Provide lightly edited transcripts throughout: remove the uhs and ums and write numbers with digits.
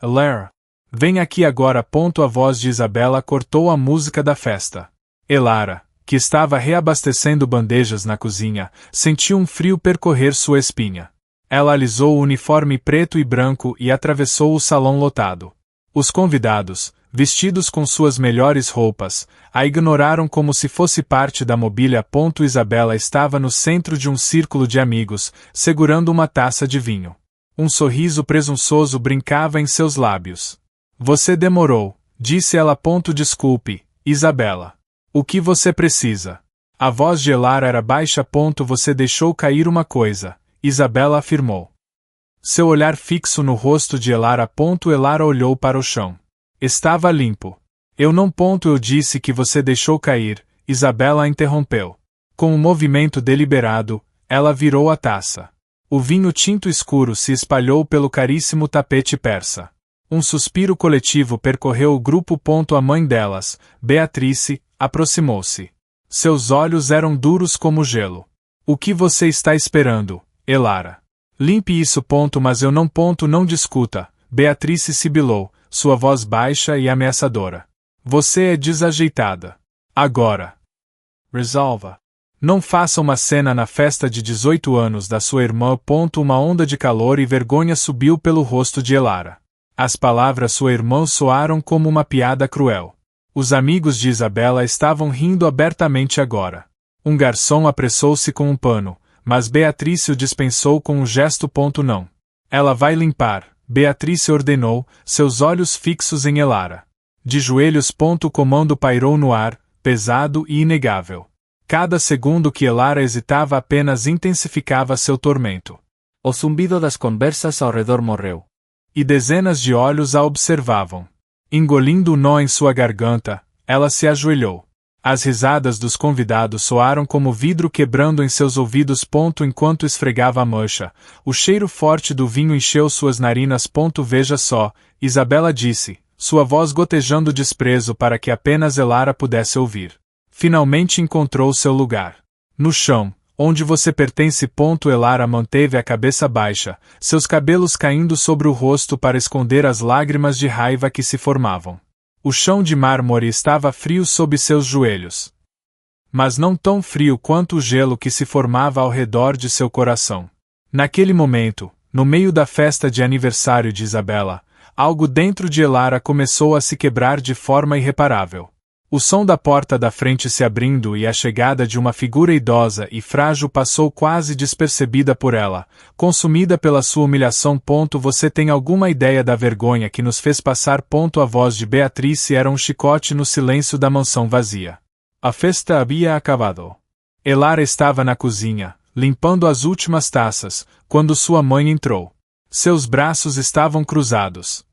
Elara, vem aqui agora. A voz de Isabela cortou a música da festa. Elara, que estava reabastecendo bandejas na cozinha, sentiu um frio percorrer sua espinha. Ela alisou o uniforme preto e branco e atravessou o salão lotado. Os convidados, vestidos com suas melhores roupas, a ignoraram como se fosse parte da mobília. Isabela estava no centro de um círculo de amigos, segurando uma taça de vinho. Um sorriso presunçoso brincava em seus lábios. Você demorou, disse ela. Desculpe, Isabela. O que você precisa? A voz de Elara era baixa. Você deixou cair uma coisa, Isabela afirmou. Seu olhar fixo no rosto de Elara. Elara olhou para o chão. Estava limpo. Eu não. Eu disse que você deixou cair, Isabela interrompeu. Com um movimento deliberado, ela virou a taça. O vinho tinto escuro se espalhou pelo caríssimo tapete persa. Um suspiro coletivo percorreu o grupo. A mãe delas, Beatrice, aproximou-se. Seus olhos eram duros como gelo. O que você está esperando, Elara? Limpe isso. Mas eu não. Não discuta, Beatrice sibilou, sua voz baixa e ameaçadora. Você é desajeitada. Agora. Resolva. Não faça uma cena na festa de 18 anos da sua irmã. Uma onda de calor e vergonha subiu pelo rosto de Elara. As palavras sua irmã soaram como uma piada cruel. Os amigos de Isabela estavam rindo abertamente agora. Um garçom apressou-se com um pano, mas Beatrice o dispensou com um gesto. Não. Ela vai limpar, Beatrice ordenou, seus olhos fixos em Elara. De joelhos. O comando pairou no ar, pesado e inegável. Cada segundo que Elara hesitava apenas intensificava seu tormento. O zumbido das conversas ao redor morreu. E dezenas de olhos a observavam. Engolindo o nó em sua garganta, ela se ajoelhou. As risadas dos convidados soaram como vidro quebrando em seus ouvidos. Enquanto esfregava a mancha, o cheiro forte do vinho encheu suas narinas. Veja só, Isabela disse, sua voz gotejando desprezo para que apenas Elara pudesse ouvir. Finalmente encontrou seu lugar. No chão, onde você pertence. Elara manteve a cabeça baixa, seus cabelos caindo sobre o rosto para esconder as lágrimas de raiva que se formavam. O chão de mármore estava frio sob seus joelhos. Mas não tão frio quanto o gelo que se formava ao redor de seu coração. Naquele momento, no meio da festa de aniversário de Isabela, algo dentro de Elara começou a se quebrar de forma irreparável. O som da porta da frente se abrindo e a chegada de uma figura idosa e frágil passou quase despercebida por ela, consumida pela sua humilhação. Você tem alguma ideia da vergonha que nos fez passar? A voz de Beatrice era um chicote no silêncio da mansão vazia. A festa havia acabado. Elara estava na cozinha, limpando as últimas taças, quando sua mãe entrou. Seus braços estavam cruzados.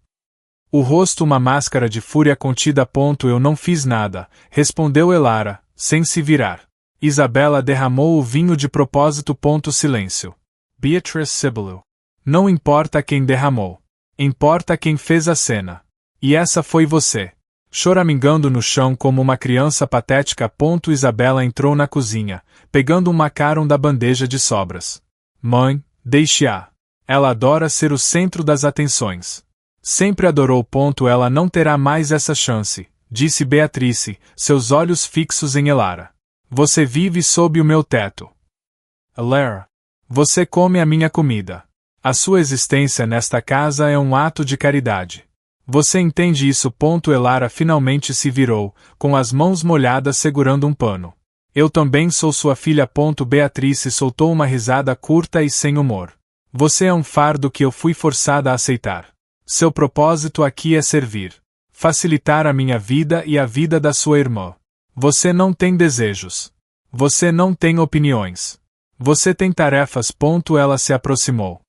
O rosto uma máscara de fúria contida. Eu não fiz nada, respondeu Elara, sem se virar. Isabela derramou o vinho de propósito. Silêncio. Beatrice sibilou. Não importa quem derramou. Importa quem fez a cena. E essa foi você. Choramingando no chão como uma criança patética. Isabela entrou na cozinha, pegando um macaron da bandeja de sobras. Mãe, deixe-a. Ela adora ser o centro das atenções. Sempre adorou. Ela não terá mais essa chance, disse Beatrice, seus olhos fixos em Elara. Você vive sob o meu teto. Elara, você come a minha comida. A sua existência nesta casa é um ato de caridade. Você entende isso? Elara finalmente se virou, com as mãos molhadas segurando um pano. Eu também sou sua filha. Beatrice soltou uma risada curta e sem humor. Você é um fardo que eu fui forçada a aceitar. Seu propósito aqui é servir. Facilitar a minha vida e a vida da sua irmã. Você não tem desejos. Você não tem opiniões. Você tem tarefas. Ela se aproximou.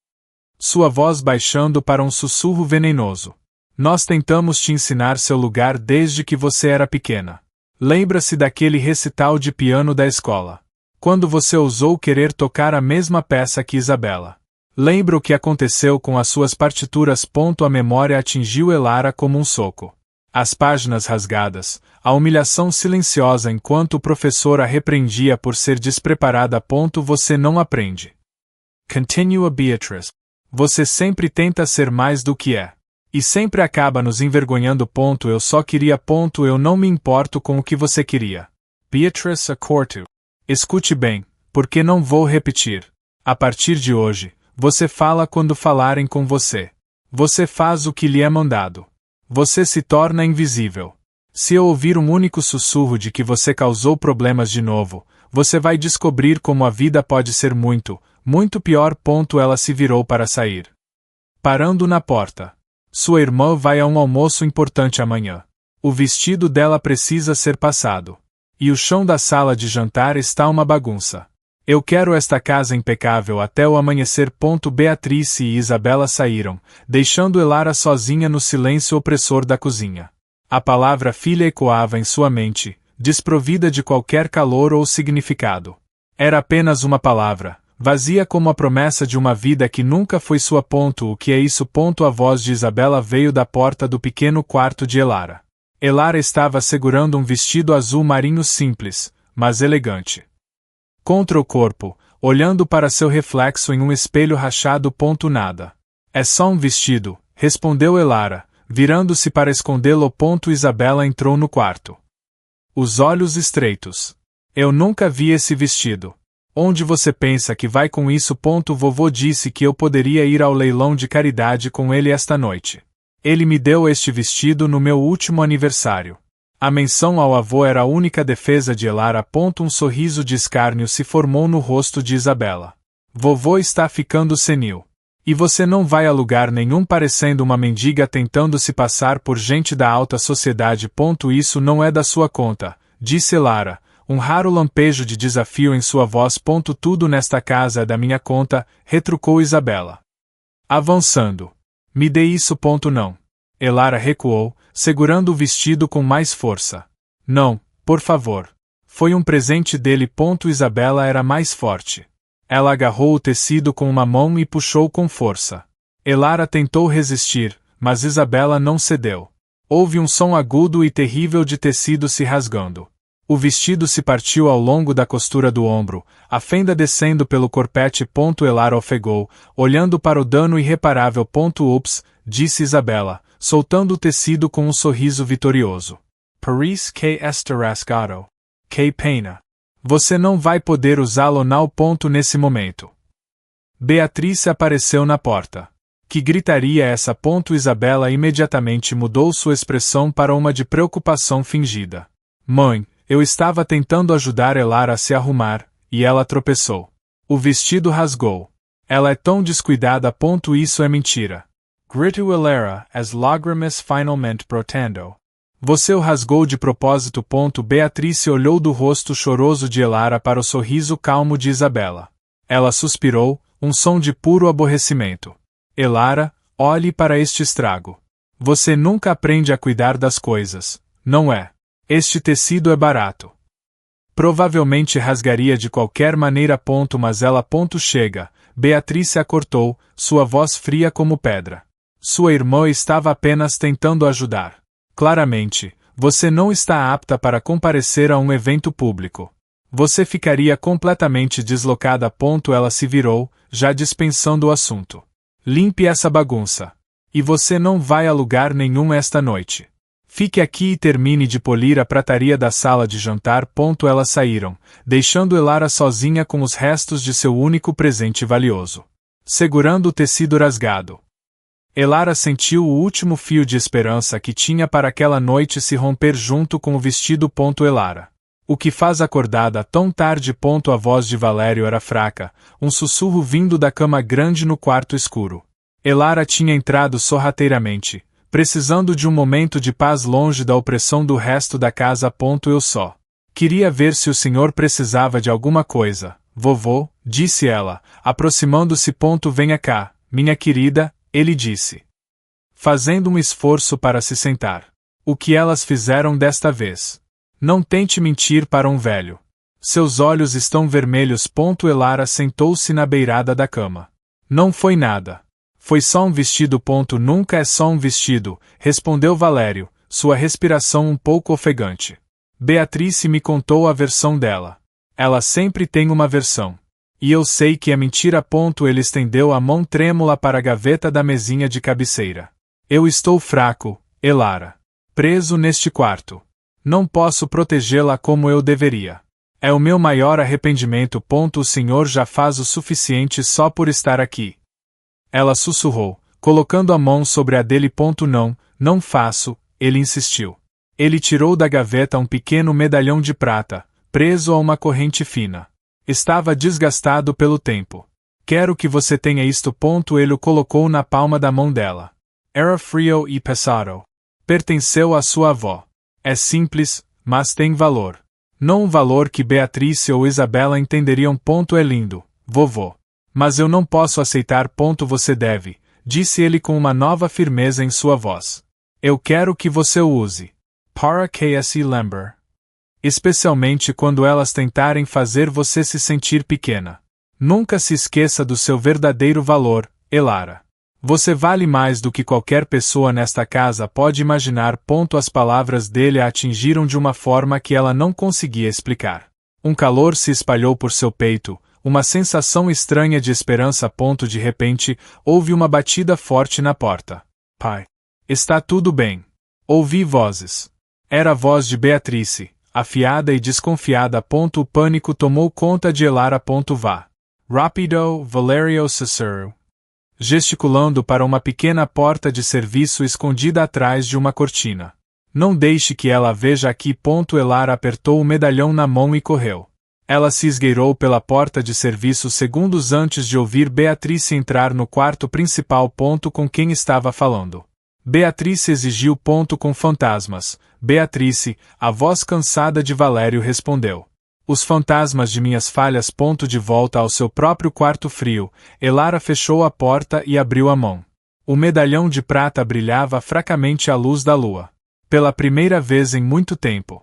Sua voz baixando para um sussurro venenoso. Nós tentamos te ensinar seu lugar desde que você era pequena. Lembra-se daquele recital de piano da escola. Quando você ousou querer tocar a mesma peça que Isabela. Lembra o que aconteceu com as suas partituras. A memória atingiu Elara como um soco. As páginas rasgadas, a humilhação silenciosa enquanto o professor a repreendia por ser despreparada. Você não aprende. Continua Beatrice. Você sempre tenta ser mais do que é. E sempre acaba nos envergonhando. Eu só queria. Eu não me importo com o que você queria. Beatrice Corto. Escute bem, porque não vou repetir. A partir de hoje, você fala quando falarem com você. Você faz o que lhe é mandado. Você se torna invisível. Se eu ouvir um único sussurro de que você causou problemas de novo, você vai descobrir como a vida pode ser muito, muito pior. Ela se virou para sair. Parando na porta. Sua irmã vai a um almoço importante amanhã. O vestido dela precisa ser passado. E o chão da sala de jantar está uma bagunça. Eu quero esta casa impecável até o amanhecer. Beatrice e Isabela saíram, deixando Elara sozinha no silêncio opressor da cozinha. A palavra filha ecoava em sua mente, desprovida de qualquer calor ou significado. Era apenas uma palavra, vazia como a promessa de uma vida que nunca foi sua. O que é isso? A voz de Isabela veio da porta do pequeno quarto de Elara. Elara estava segurando um vestido azul marinho simples, mas elegante. Contra o corpo, olhando para seu reflexo em um espelho rachado. Nada. É só um vestido, respondeu Elara, virando-se para escondê-lo. Isabela entrou no quarto. Os olhos estreitos. Eu nunca vi esse vestido. Onde você pensa que vai com isso? Vovô disse que eu poderia ir ao leilão de caridade com ele esta noite. Ele me deu este vestido no meu último aniversário. A menção ao avô era a única defesa de Elara. Um sorriso de escárnio se formou no rosto de Isabela. Vovô está ficando senil. E você não vai a lugar nenhum parecendo uma mendiga tentando se passar por gente da alta sociedade. Isso não é da sua conta, disse Elara, um raro lampejo de desafio em sua voz. Tudo nesta casa é da minha conta, retrucou Isabela. Avançando. Me dê isso. Não. Elara recuou, segurando o vestido com mais força. Não, por favor. Foi um presente dele. Isabela era mais forte. Ela agarrou o tecido com uma mão e puxou com força. Elara tentou resistir, mas Isabela não cedeu. Houve um som agudo e terrível de tecido se rasgando. O vestido se partiu ao longo da costura do ombro, a fenda descendo pelo corpete. Elara ofegou, olhando para o dano irreparável. Ups, disse Isabela, soltando o tecido com um sorriso vitorioso. Paris que está rasgado. Que pena. Você não vai poder usá-lo não. Nesse momento. Beatrice apareceu na porta. Que gritaria é essa? Isabela imediatamente mudou sua expressão para uma de preocupação fingida. Mãe, eu estava tentando ajudar Elara a se arrumar, e ela tropeçou. O vestido rasgou. Ela é tão descuidada. Isso é mentira. Gritou Elara, as lágrimas finalmente brotando. Você o rasgou de propósito. Beatrice olhou do rosto choroso de Elara para o sorriso calmo de Isabela. Ela suspirou, um som de puro aborrecimento. Elara, olhe para este estrago. Você nunca aprende a cuidar das coisas, não é? Este tecido é barato. Provavelmente rasgaria de qualquer maneira. Mas ela. Chega. Beatrice a cortou, sua voz fria como pedra. Sua irmã estava apenas tentando ajudar. Claramente, você não está apta para comparecer a um evento público. Você ficaria completamente deslocada. Ela se virou, já dispensando o assunto. Limpe essa bagunça. E você não vai a lugar nenhum esta noite. Fique aqui e termine de polir a prataria da sala de jantar. Elas saíram, deixando Elara sozinha com os restos de seu único presente valioso. Segurando o tecido rasgado. Elara sentiu o último fio de esperança que tinha para aquela noite se romper junto com o vestido. Elara. O que faz acordada tão tarde? A voz de Valério era fraca, um sussurro vindo da cama grande no quarto escuro. Elara tinha entrado sorrateiramente, precisando de um momento de paz longe da opressão do resto da casa. Eu só queria ver se o senhor precisava de alguma coisa. Vovô, disse ela, aproximando-se. Venha cá, minha querida, ele disse. Fazendo um esforço para se sentar. O que elas fizeram desta vez? Não tente mentir para um velho. Seus olhos estão vermelhos. Elara sentou-se na beirada da cama. Não foi nada. Foi só um vestido. Nunca é só um vestido, respondeu Valério, sua respiração um pouco ofegante. Beatrice me contou a versão dela. Ela sempre tem uma versão. E eu sei que é mentira. Ele estendeu a mão trêmula para a gaveta da mesinha de cabeceira. Eu estou fraco, Elara. Preso neste quarto. Não posso protegê-la como eu deveria. É o meu maior arrependimento. O senhor já faz o suficiente só por estar aqui. Ela sussurrou, colocando a mão sobre a dele. Não faço, ele insistiu. Ele tirou da gaveta um pequeno medalhão de prata, preso a uma corrente fina. Estava desgastado pelo tempo. Quero que você tenha isto. Ele o colocou na palma da mão dela. Era frio e pesado. Pertenceu à sua avó. É simples, mas tem valor. Não um valor que Beatrice ou Isabela entenderiam. É lindo, vovô. Mas eu não posso aceitar. Você deve, disse ele com uma nova firmeza em sua voz. Eu quero que você o use. Para que se lembre. Especialmente quando elas tentarem fazer você se sentir pequena. Nunca se esqueça do seu verdadeiro valor, Elara. Você vale mais do que qualquer pessoa nesta casa pode imaginar. As palavras dele a atingiram de uma forma que ela não conseguia explicar. Um calor se espalhou por seu peito, uma sensação estranha de esperança. De repente, houve uma batida forte na porta. Pai. Está tudo bem. Ouvi vozes. Era a voz de Beatrice, afiada e desconfiada. O pânico tomou conta de Elara. Vá. Rápido, Valerio Cicero. Gesticulando para uma pequena porta de serviço escondida atrás de uma cortina. Não deixe que ela veja aqui. Elara apertou o medalhão na mão e correu. Ela se esgueirou pela porta de serviço segundos antes de ouvir Beatrice entrar no quarto principal. Com quem estava falando. Beatrice exigiu. Com fantasmas. Beatrice, a voz cansada de Valério respondeu. Os fantasmas de minhas falhas. De volta ao seu próprio quarto frio, Elara fechou a porta e abriu a mão. O medalhão de prata brilhava fracamente à luz da lua. Pela primeira vez em muito tempo.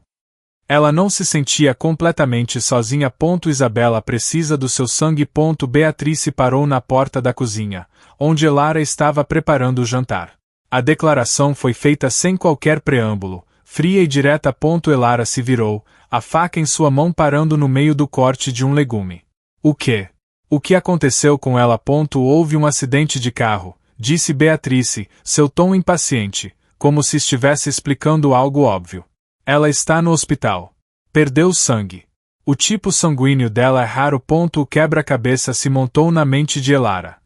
Ela não se sentia completamente sozinha. Isabela precisa do seu sangue. Beatrice parou na porta da cozinha, onde Elara estava preparando o jantar. A declaração foi feita sem qualquer preâmbulo, fria e direta. Elara se virou, a faca em sua mão parando no meio do corte de um legume. O quê? O que aconteceu com ela? Houve um acidente de carro, disse Beatrice, seu tom impaciente, como se estivesse explicando algo óbvio. Ela está no hospital. Perdeu sangue. O tipo sanguíneo dela é raro. O quebra-cabeça se montou na mente de Elara.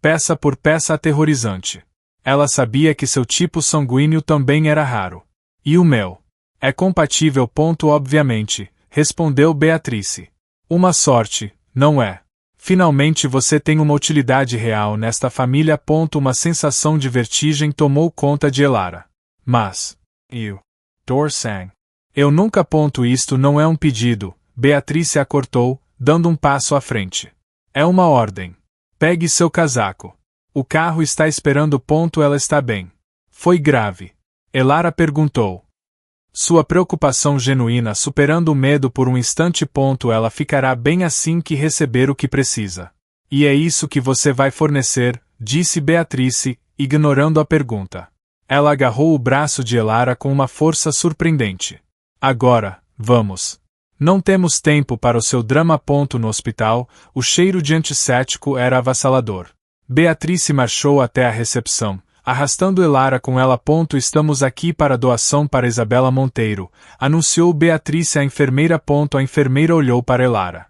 Peça por peça aterrorizante. Ela sabia que seu tipo sanguíneo também era raro. E o meu? É compatível. Obviamente, respondeu Beatrice. Uma sorte, não é? Finalmente você tem uma utilidade real nesta família. Uma sensação de vertigem tomou conta de Elara. Mas... Dorsang. Eu nunca. Isto não é um pedido, Beatrice a cortou, dando um passo à frente. É uma ordem. Pegue seu casaco. O carro está esperando. Ela está bem. Foi grave? Elara perguntou. Sua preocupação genuína superando o medo por um instante. Ela ficará bem assim que receber o que precisa. E é isso que você vai fornecer, disse Beatrice, ignorando a pergunta. Ela agarrou o braço de Elara com uma força surpreendente. Agora, vamos. Não temos tempo para o seu drama. No hospital, o cheiro de antisséptico era avassalador. Beatrice marchou até a recepção, arrastando Elara com ela. Estamos aqui para doação para Isabela Monteiro, anunciou Beatrice à enfermeira. A enfermeira olhou para Elara,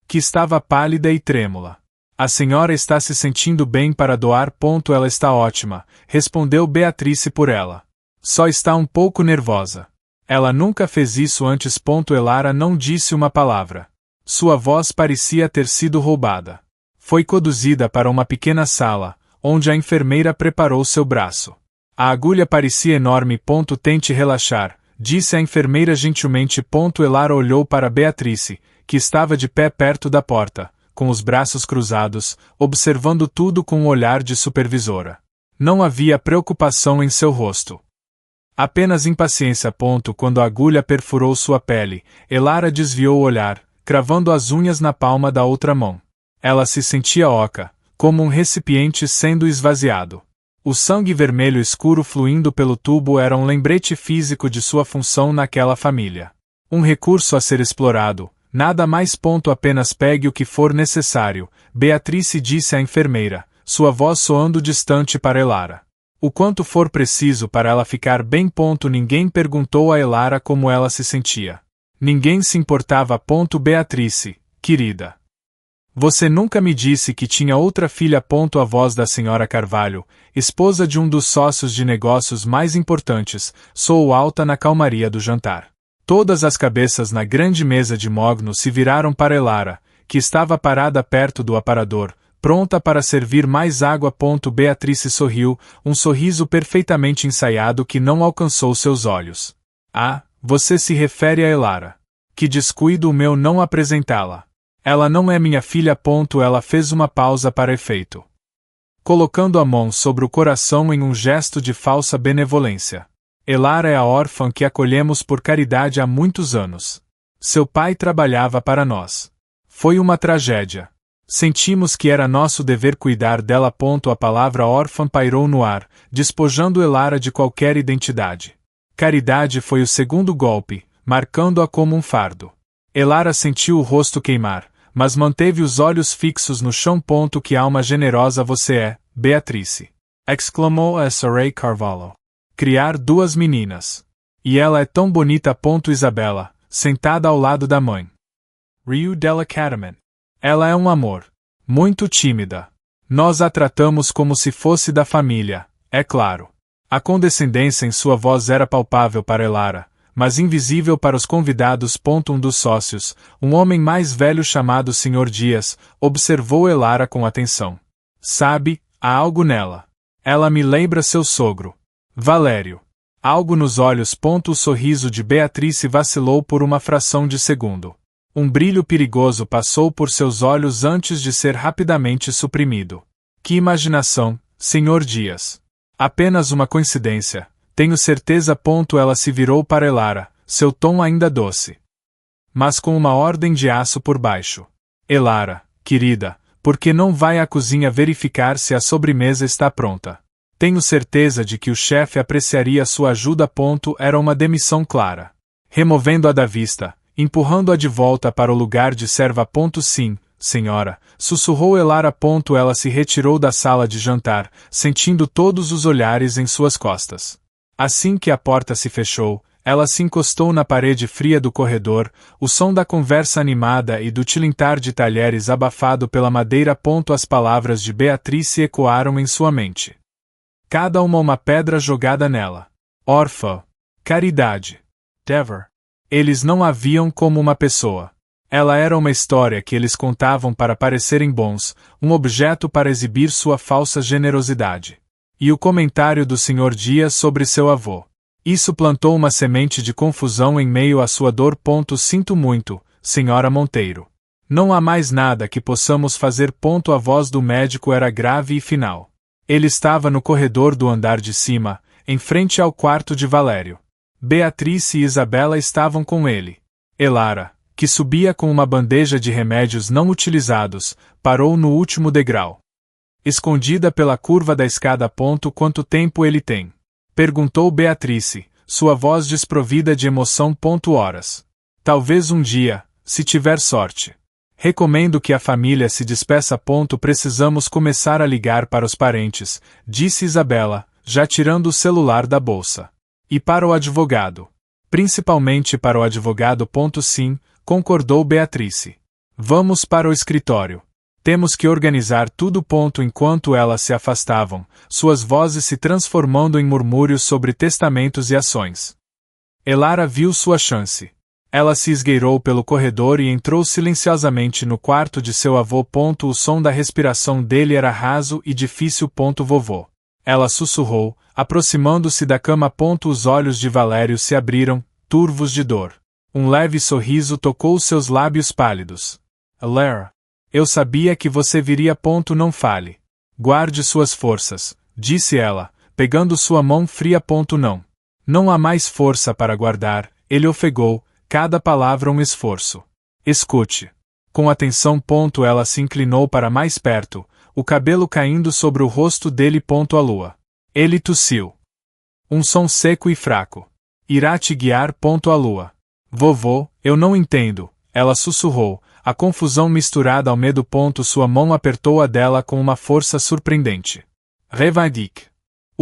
que estava pálida e trêmula. A senhora está se sentindo bem para doar. Ela está ótima, respondeu Beatrice por ela. Só está um pouco nervosa. Ela nunca fez isso antes. Elara não disse uma palavra. Sua voz parecia ter sido roubada. Foi conduzida para uma pequena sala, onde a enfermeira preparou seu braço. A agulha parecia enorme. Tente relaxar, disse a enfermeira gentilmente. Elara olhou para Beatrice, que estava de pé perto da porta, com os braços cruzados, observando tudo com um olhar de supervisora. Não havia preocupação em seu rosto. Apenas impaciência. Quando a agulha perfurou sua pele, Elara desviou o olhar, cravando as unhas na palma da outra mão. Ela se sentia oca, como um recipiente sendo esvaziado. O sangue vermelho escuro fluindo pelo tubo era um lembrete físico de sua função naquela família. Um recurso a ser explorado, nada mais. Apenas pegue o que for necessário, Beatrice disse à enfermeira, sua voz soando distante para Elara. O quanto for preciso para ela ficar bem. Ninguém perguntou a Elara como ela se sentia. Ninguém se importava. Beatrice, querida. Você nunca me disse que tinha outra filha. A voz da senhora Carvalho, esposa de um dos sócios de negócios mais importantes, soou alta na calmaria do jantar. Todas as cabeças na grande mesa de mogno se viraram para Elara, que estava parada perto do aparador, pronta para servir mais água. Beatrice sorriu, um sorriso perfeitamente ensaiado que não alcançou seus olhos. Ah, você se refere a Elara. Que descuido o meu não apresentá-la. Ela não é minha filha. Ela fez uma pausa para efeito, colocando a mão sobre o coração em um gesto de falsa benevolência. Elara é a órfã que acolhemos por caridade há muitos anos. Seu pai trabalhava para nós. Foi uma tragédia. Sentimos que era nosso dever cuidar dela. A palavra órfã pairou no ar, despojando Elara de qualquer identidade. Caridade foi o segundo golpe, marcando-a como um fardo. Elara sentiu o rosto queimar, mas manteve os olhos fixos no chão. Que alma generosa você é, Beatrice! Exclamou a Saray Carvalho. Criar duas meninas. E ela é tão bonita. Isabela, sentada ao lado da mãe. Riu della Cataman. Ela é um amor. Muito tímida. Nós a tratamos como se fosse da família, é claro. A condescendência em sua voz era palpável para Elara, mas invisível para os convidados. Um dos sócios, um homem mais velho chamado Sr. Dias, observou Elara com atenção. Sabe, há algo nela. Ela me lembra seu sogro. Valério. Algo nos olhos. O sorriso de Beatrice vacilou por uma fração de segundo. Um brilho perigoso passou por seus olhos antes de ser rapidamente suprimido. Que imaginação, Sr. Dias. Apenas uma coincidência, tenho certeza. Ela se virou para Elara, seu tom ainda doce, mas com uma ordem de aço por baixo. Elara, querida, por que não vai à cozinha verificar se a sobremesa está pronta? Tenho certeza de que o chefe apreciaria sua ajuda. Era uma demissão clara. Removendo-a da vista, empurrando-a de volta para o lugar de serva. Sim, senhora, sussurrou Elara. Ela se retirou da sala de jantar, sentindo todos os olhares em suas costas. Assim que a porta se fechou, ela se encostou na parede fria do corredor, o som da conversa animada e do tilintar de talheres abafado pela madeira. As palavras de Beatrice ecoaram em sua mente. Cada uma pedra jogada nela. Órfã. Caridade. Dever. Eles não a viam como uma pessoa. Ela era uma história que eles contavam para parecerem bons, um objeto para exibir sua falsa generosidade. E o comentário do Sr. Dias sobre seu avô. Isso plantou uma semente de confusão em meio à sua dor. Sinto muito, Sra. Monteiro. Não há mais nada que possamos fazer. A voz do médico era grave e final. Ele estava no corredor do andar de cima, em frente ao quarto de Valério. Beatrice e Isabela estavam com ele. Elara, que subia com uma bandeja de remédios não utilizados, parou no último degrau. Escondida pela curva da escada. Quanto tempo ele tem? Perguntou Beatrice, sua voz desprovida de emoção. Horas. Talvez um dia, se tiver sorte. Recomendo que a família se despeça. Precisamos começar a ligar para os parentes, disse Isabela, já tirando o celular da bolsa. E para o advogado. Principalmente para o advogado. Sim, concordou Beatrice. Vamos para o escritório. Temos que organizar tudo. Enquanto elas se afastavam, suas vozes se transformando em murmúrios sobre testamentos e ações. Elara viu sua chance. Ela se esgueirou pelo corredor e entrou silenciosamente no quarto de seu avô. O som da respiração dele era raso e difícil. Vovô. Ela sussurrou, aproximando-se da cama. Os olhos de Valério se abriram, turvos de dor. Um leve sorriso tocou seus lábios pálidos. Elara. Eu sabia que você viria. Não fale. Guarde suas forças, disse ela, pegando sua mão fria. Não. Não há mais força para guardar, ele ofegou, cada palavra um esforço. Escute. Com atenção. Ela se inclinou para mais perto, o cabelo caindo sobre o rosto dele. A lua. Ele tossiu. Um som seco e fraco. Irá te guiar. A lua. Vovô, eu não entendo, ela sussurrou, a confusão misturada ao medo. Sua mão apertou a dela com uma força surpreendente. Revendique.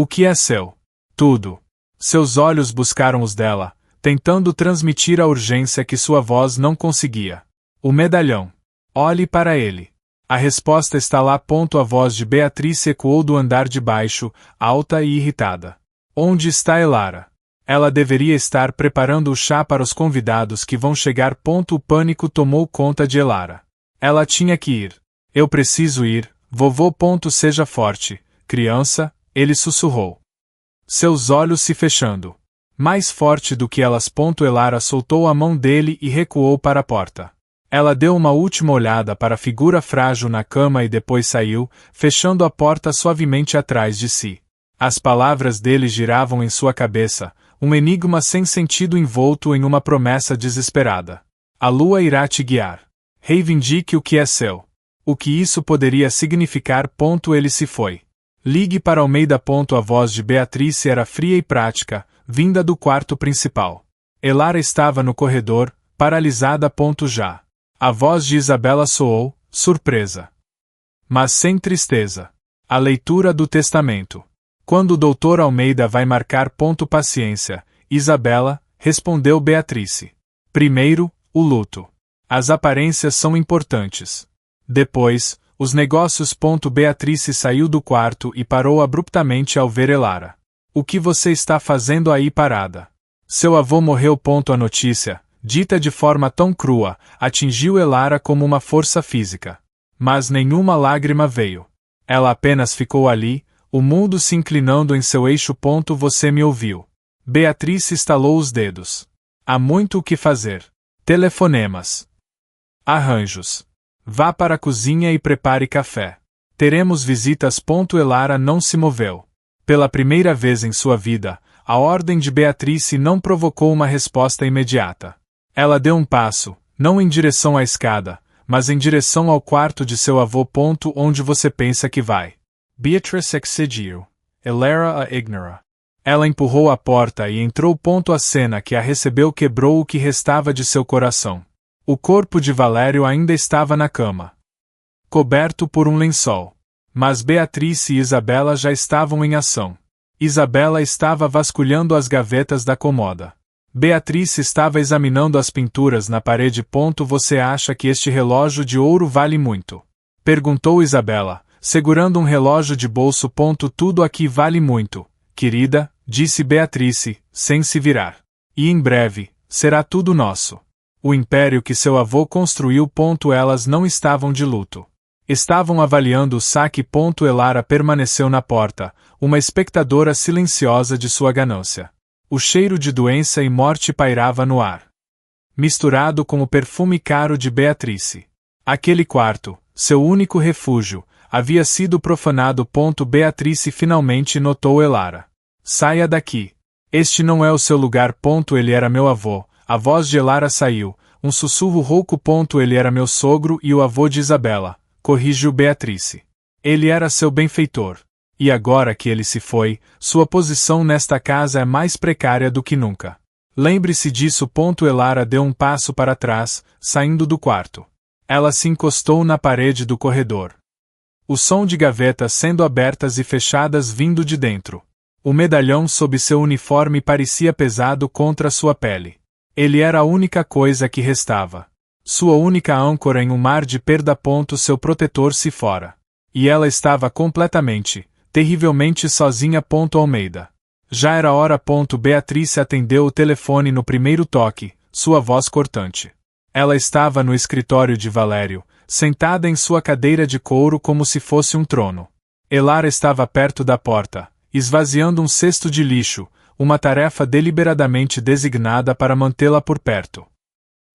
O que é seu? Tudo. Seus olhos buscaram os dela, tentando transmitir a urgência que sua voz não conseguia. O medalhão. Olhe para ele. A resposta está lá. A voz de Beatriz ecoou do andar de baixo, alta e irritada. Onde está Elara? Ela deveria estar preparando o chá para os convidados que vão chegar. O pânico tomou conta de Elara. Ela tinha que ir. Eu preciso ir, vovô. Seja forte, criança, ele sussurrou. Seus olhos se fechando. Mais forte do que elas. Elara soltou a mão dele e recuou para a porta. Ela deu uma última olhada para a figura frágil na cama e depois saiu, fechando a porta suavemente atrás de si. As palavras dele giravam em sua cabeça, um enigma sem sentido envolto em uma promessa desesperada. A lua irá te guiar. Reivindique o que é seu. O que isso poderia significar? Ele se foi. Ligue para Almeida. A voz de Beatriz era fria e prática, vinda do quarto principal. Elara estava no corredor, paralisada. Já. A voz de Isabela soou, surpresa. Mas sem tristeza. A leitura do testamento. Quando o Dr. Almeida vai marcar? Paciência, Isabela, respondeu Beatriz. Primeiro, o luto. As aparências são importantes. Depois, os negócios. Beatriz saiu do quarto e parou abruptamente ao ver Elara. O que você está fazendo aí parada? Seu avô morreu. A notícia, dita de forma tão crua, atingiu Elara como uma força física. Mas nenhuma lágrima veio. Ela apenas ficou ali, o mundo se inclinando em seu eixo. Você me ouviu. Beatriz estalou os dedos. Há muito o que fazer. Telefonemas. Arranjos. Vá para a cozinha e prepare café. Teremos visitas. Elara não se moveu. Pela primeira vez em sua vida, a ordem de Beatriz não provocou uma resposta imediata. Ela deu um passo, não em direção à escada, mas em direção ao quarto de seu avô. Onde você pensa que vai? Beatriz exigiu. Elara a ignora. Ela empurrou a porta e entrou. A cena que a recebeu quebrou o que restava de seu coração. O corpo de Valério ainda estava na cama, coberto por um lençol. Mas Beatriz e Isabela já estavam em ação. Isabela estava vasculhando as gavetas da cômoda. Beatriz estava examinando as pinturas na parede. Você acha que este relógio de ouro vale muito? Perguntou Isabela, segurando um relógio de bolso. Tudo aqui vale muito, querida, disse Beatriz, sem se virar. E em breve, será tudo nosso. O império que seu avô construiu. Elas não estavam de luto. Estavam avaliando o saque. Elara permaneceu na porta, uma espectadora silenciosa de sua ganância. O cheiro de doença e morte pairava no ar, misturado com o perfume caro de Beatriz. Aquele quarto, seu único refúgio, havia sido profanado. Beatriz finalmente notou Elara. Saia daqui. Este não é o seu lugar. Ele era meu avô. A voz de Elara saiu, um sussurro rouco. Ele era meu sogro e o avô de Isabela, corrigiu Beatriz. Ele era seu benfeitor. E agora que ele se foi, sua posição nesta casa é mais precária do que nunca. Lembre-se disso. Elara deu um passo para trás, saindo do quarto. Ela se encostou na parede do corredor. O som de gavetas sendo abertas e fechadas vindo de dentro. O medalhão sob seu uniforme parecia pesado contra sua pele. Ele era a única coisa que restava. Sua única âncora em um mar de perda. Seu protetor se fora. E ela estava completamente, terrivelmente sozinha. Almeida. Já era hora. Beatriz atendeu o telefone no primeiro toque, sua voz cortante. Ela estava no escritório de Valério, sentada em sua cadeira de couro como se fosse um trono. Elara estava perto da porta, esvaziando um cesto de lixo, uma tarefa deliberadamente designada para mantê-la por perto.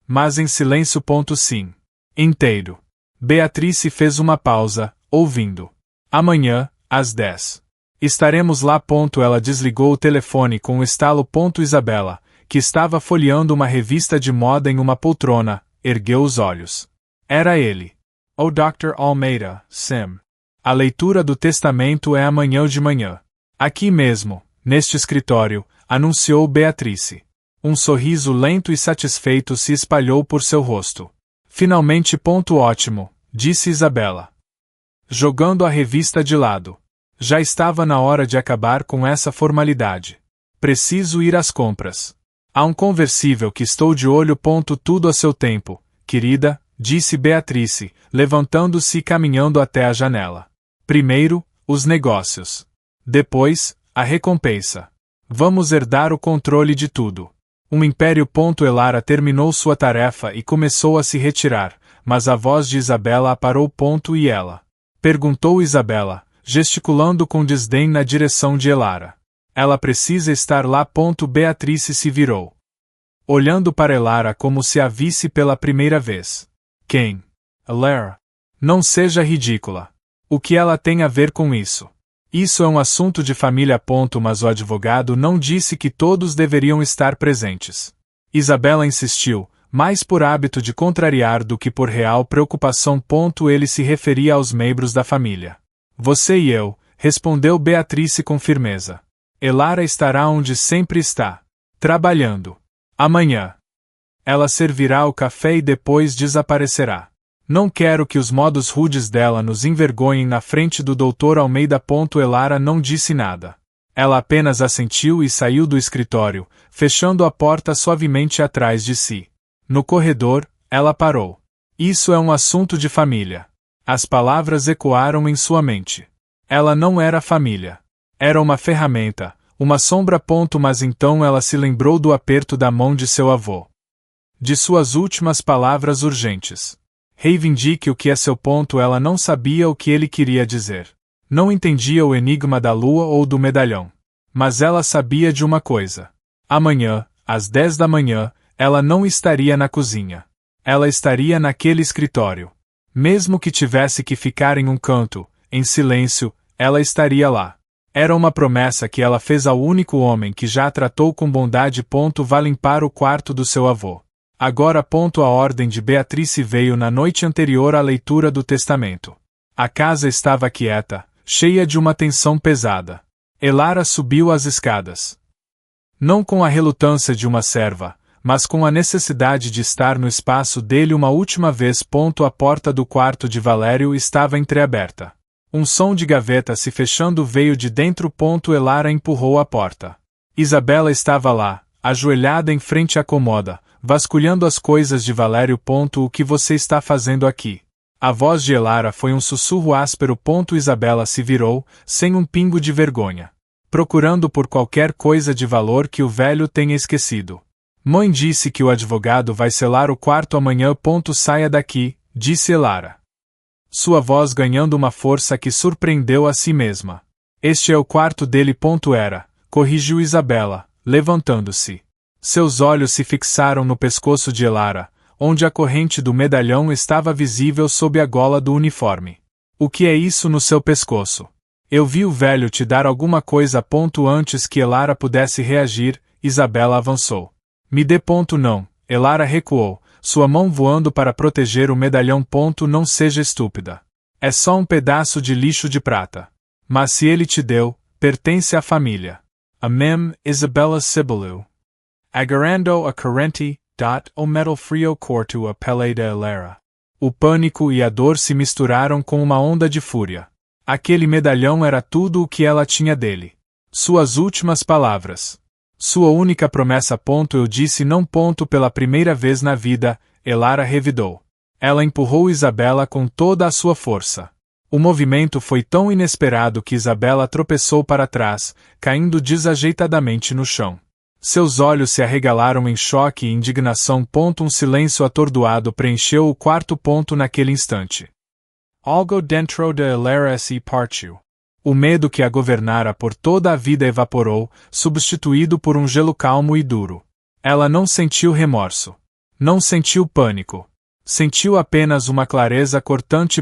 Mas em silêncio. Sim. Inteiro. Beatriz fez uma pausa, ouvindo. Amanhã, às 10. Estaremos lá. Ela desligou o telefone com um estalo. Isabela, que estava folheando uma revista de moda em uma poltrona, ergueu os olhos. Era ele. O Dr. Almeida, Sim. A leitura do testamento é amanhã de manhã. Aqui mesmo, neste escritório, anunciou Beatriz. Um sorriso lento e satisfeito se espalhou por seu rosto. Finalmente. Ótimo, disse Isabela, jogando a revista de lado. Já estava na hora de acabar com essa formalidade. Preciso ir às compras. Há um conversível que estou de olho. Tudo a seu tempo, querida, disse Beatrice, levantando-se e caminhando até a janela. Primeiro, os negócios. Depois, a recompensa. Vamos herdar o controle de tudo. Um império. Elara terminou sua tarefa e começou a se retirar, mas a voz de Isabela a parou. E ela? Perguntou Isabela, gesticulando com desdém na direção de Elara. Ela precisa estar lá. Beatrice se virou, olhando para Elara como se a visse pela primeira vez. Quem? Elara. Não seja ridícula. O que ela tem a ver com isso? Isso é um assunto de família. Mas o advogado não disse que todos deveriam estar presentes. Isabela insistiu, mais por hábito de contrariar do que por real preocupação. Ele se referia aos membros da família. Você e eu, respondeu Beatrice com firmeza. Elara estará onde sempre está, trabalhando. Amanhã. Ela servirá o café e depois desaparecerá. Não quero que os modos rudes dela nos envergonhem na frente do Dr. Almeida. Elara não disse nada. Ela apenas assentiu e saiu do escritório, fechando a porta suavemente atrás de si. No corredor, ela parou. Isso é um assunto de família. As palavras ecoaram em sua mente. Ela não era família. Era uma ferramenta, uma sombra. Mas então ela se lembrou do aperto da mão de seu avô. De suas últimas palavras urgentes. Reivindique o que é seu. Ela não sabia o que ele queria dizer. Não entendia o enigma da lua ou do medalhão. Mas ela sabia de uma coisa. Amanhã, às 10 da manhã, ela não estaria na cozinha. Ela estaria naquele escritório. Mesmo que tivesse que ficar em um canto, em silêncio, ela estaria lá. Era uma promessa que ela fez ao único homem que já a tratou com bondade. Vá limpar o quarto do seu avô. Agora. A ordem de Beatrice veio na noite anterior à leitura do testamento. A casa estava quieta, cheia de uma tensão pesada. Elara subiu as escadas. Não com a relutância de uma serva, mas com a necessidade de estar no espaço dele uma última vez. A porta do quarto de Valério estava entreaberta. Um som de gaveta se fechando veio de dentro. Elara empurrou a porta. Isabela estava lá, ajoelhada em frente à cômoda, vasculhando as coisas de Valério. O que você está fazendo aqui? A voz de Elara foi um sussurro áspero. Isabela se virou, sem um pingo de vergonha. Procurando por qualquer coisa de valor que o velho tenha esquecido. Mãe disse que o advogado vai selar o quarto amanhã. Saia daqui, disse Elara. Sua voz ganhando uma força que surpreendeu a si mesma. Este é o quarto dele. Era, corrigiu Isabela, levantando-se. Seus olhos se fixaram no pescoço de Elara, onde a corrente do medalhão estava visível sob a gola do uniforme. O que é isso no seu pescoço? Eu vi o velho te dar alguma coisa. Antes que Elara pudesse reagir, Isabela avançou. Me dê. Não, Elara recuou, sua mão voando para proteger o medalhão. Não seja estúpida. É só um pedaço de lixo de prata. Mas se ele te deu, pertence à família. A mem, Isabella Sibylu. Agarrando a corrente, o metal frio corto a pele de Elara. O pânico e a dor se misturaram com uma onda de fúria. Aquele medalhão era tudo o que ela tinha dele. Suas últimas palavras. Sua única promessa. Eu disse não. Pela primeira vez na vida, Elara revidou. Ela empurrou Isabela com toda a sua força. O movimento foi tão inesperado que Isabela tropeçou para trás, caindo desajeitadamente no chão. Seus olhos se arregalaram em choque e indignação. Um silêncio atordoado preencheu o quarto. Naquele instante. Algo dentro de Elara se partiu. O medo que a governara por toda a vida evaporou, substituído por um gelo calmo e duro. Ela não sentiu remorso. Não sentiu pânico. Sentiu apenas uma clareza cortante.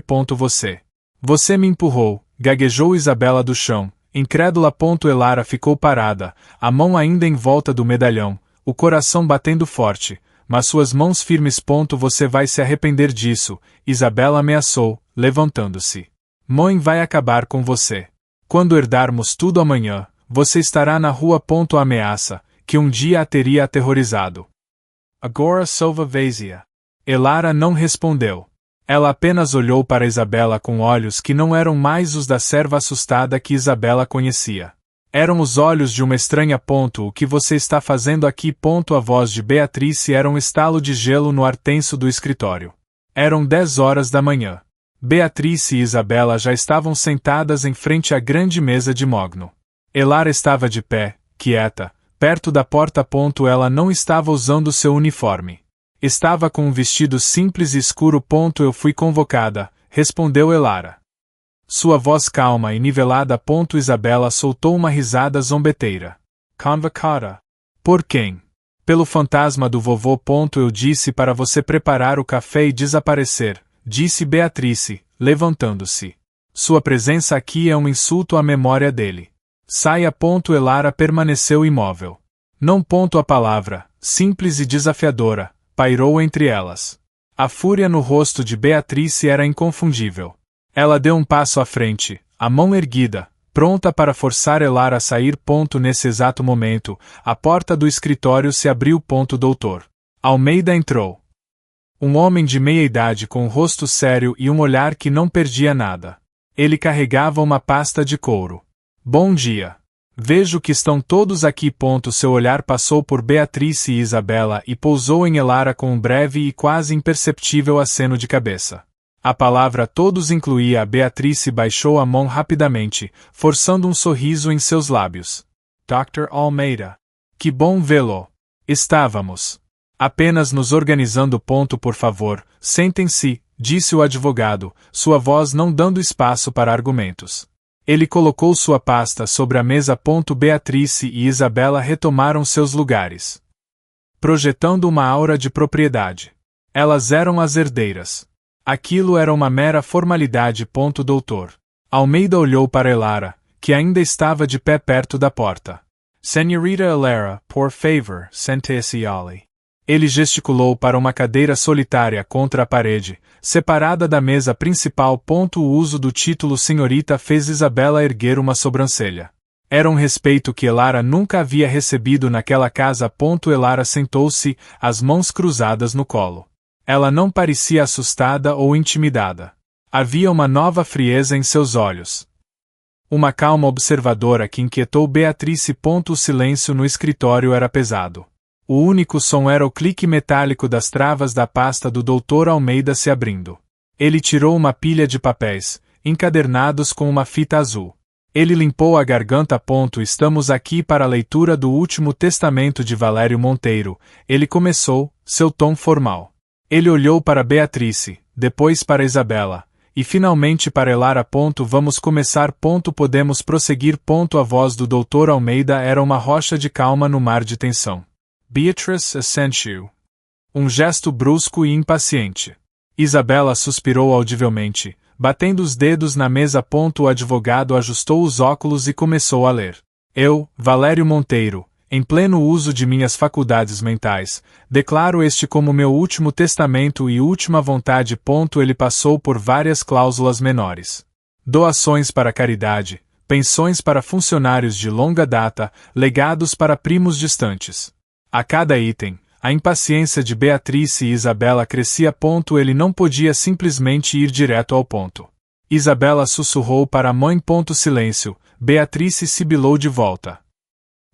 Você me empurrou, gaguejou Isabela do chão, incrédula. Elara ficou parada, a mão ainda em volta do medalhão, o coração batendo forte, mas suas mãos firmes. Você vai se arrepender disso, Isabela ameaçou, levantando-se. Mãe vai acabar com você. Quando herdarmos tudo amanhã, você estará na rua. A ameaça, que um dia a teria aterrorizado. Agora sova vazia. Elara não respondeu. Ela apenas olhou para Isabela com olhos que não eram mais os da serva assustada que Isabela conhecia. Eram os olhos de uma estranha. O que você está fazendo aqui? A voz de Beatrice era um estalo de gelo no ar tenso do escritório. Eram 10 horas da manhã. Beatrice e Isabela já estavam sentadas em frente à grande mesa de mogno. Elara estava de pé, quieta, perto da porta. Ela não estava usando seu uniforme. Estava com um vestido simples e escuro. Eu fui convocada, respondeu Elara. Sua voz calma e nivelada. Isabela soltou uma risada zombeteira. Convocada? Por quem? Pelo fantasma do vovô. Eu disse para você preparar o café e desaparecer, disse Beatrice, levantando-se. Sua presença aqui é um insulto à memória dele. Saia. Elara permaneceu imóvel. Não. A palavra, simples e desafiadora, pairou entre elas. A fúria no rosto de Beatrice era inconfundível. Ela deu um passo à frente, a mão erguida, pronta para forçar Elara a sair. Nesse exato momento, a porta do escritório se abriu. Doutor Almeida entrou. Um homem de meia-idade com um rosto sério e um olhar que não perdia nada. Ele carregava uma pasta de couro. Bom dia. Vejo que estão todos aqui. Seu olhar passou por Beatrice e Isabela e pousou em Elara com um breve e quase imperceptível aceno de cabeça. A palavra todos incluía a Beatrice. Baixou a mão rapidamente, forçando um sorriso em seus lábios. Dr. Almeida. Que bom vê-lo. Estávamos apenas nos organizando. Por favor, sentem-se, disse o advogado, sua voz não dando espaço para argumentos. Ele colocou sua pasta sobre a mesa. Beatrice e Isabela retomaram seus lugares, projetando uma aura de propriedade. Elas eram as herdeiras. Aquilo era uma mera formalidade. Doutor Almeida olhou para Elara, que ainda estava de pé perto da porta. Senhorita Elara, por favor, sente-se ali. Ele gesticulou para uma cadeira solitária contra a parede, separada da mesa principal. O uso do título senhorita fez Isabela erguer uma sobrancelha. Era um respeito que Elara nunca havia recebido naquela casa. Elara sentou-se, as mãos cruzadas no colo. Ela não parecia assustada ou intimidada. Havia uma nova frieza em seus olhos. Uma calma observadora que inquietou Beatrice. O silêncio no escritório era pesado. O único som era o clique metálico das travas da pasta do Dr. Almeida se abrindo. Ele tirou uma pilha de papéis, encadernados com uma fita azul. Ele limpou a garganta. Estamos aqui para a leitura do último testamento de Valério Monteiro. Ele começou, seu tom formal. Ele olhou para Beatrice, depois para Isabela, e finalmente para Elara. Vamos começar. Podemos prosseguir. A voz do Dr. Almeida era uma rocha de calma no mar de tensão. Beatrice assentiu. Um gesto brusco e impaciente. Isabela suspirou audivelmente, batendo os dedos na mesa. O advogado ajustou os óculos e começou a ler. Eu, Valério Monteiro, em pleno uso de minhas faculdades mentais, declaro este como meu último testamento e última vontade. Ele passou por várias cláusulas menores. Doações para caridade, pensões para funcionários de longa data, legados para primos distantes. A cada item, a impaciência de Beatrice e Isabela crescia. Ele não podia simplesmente ir direto ao ponto. Isabela sussurrou para a mãe. Silêncio. Beatrice sibilou de volta.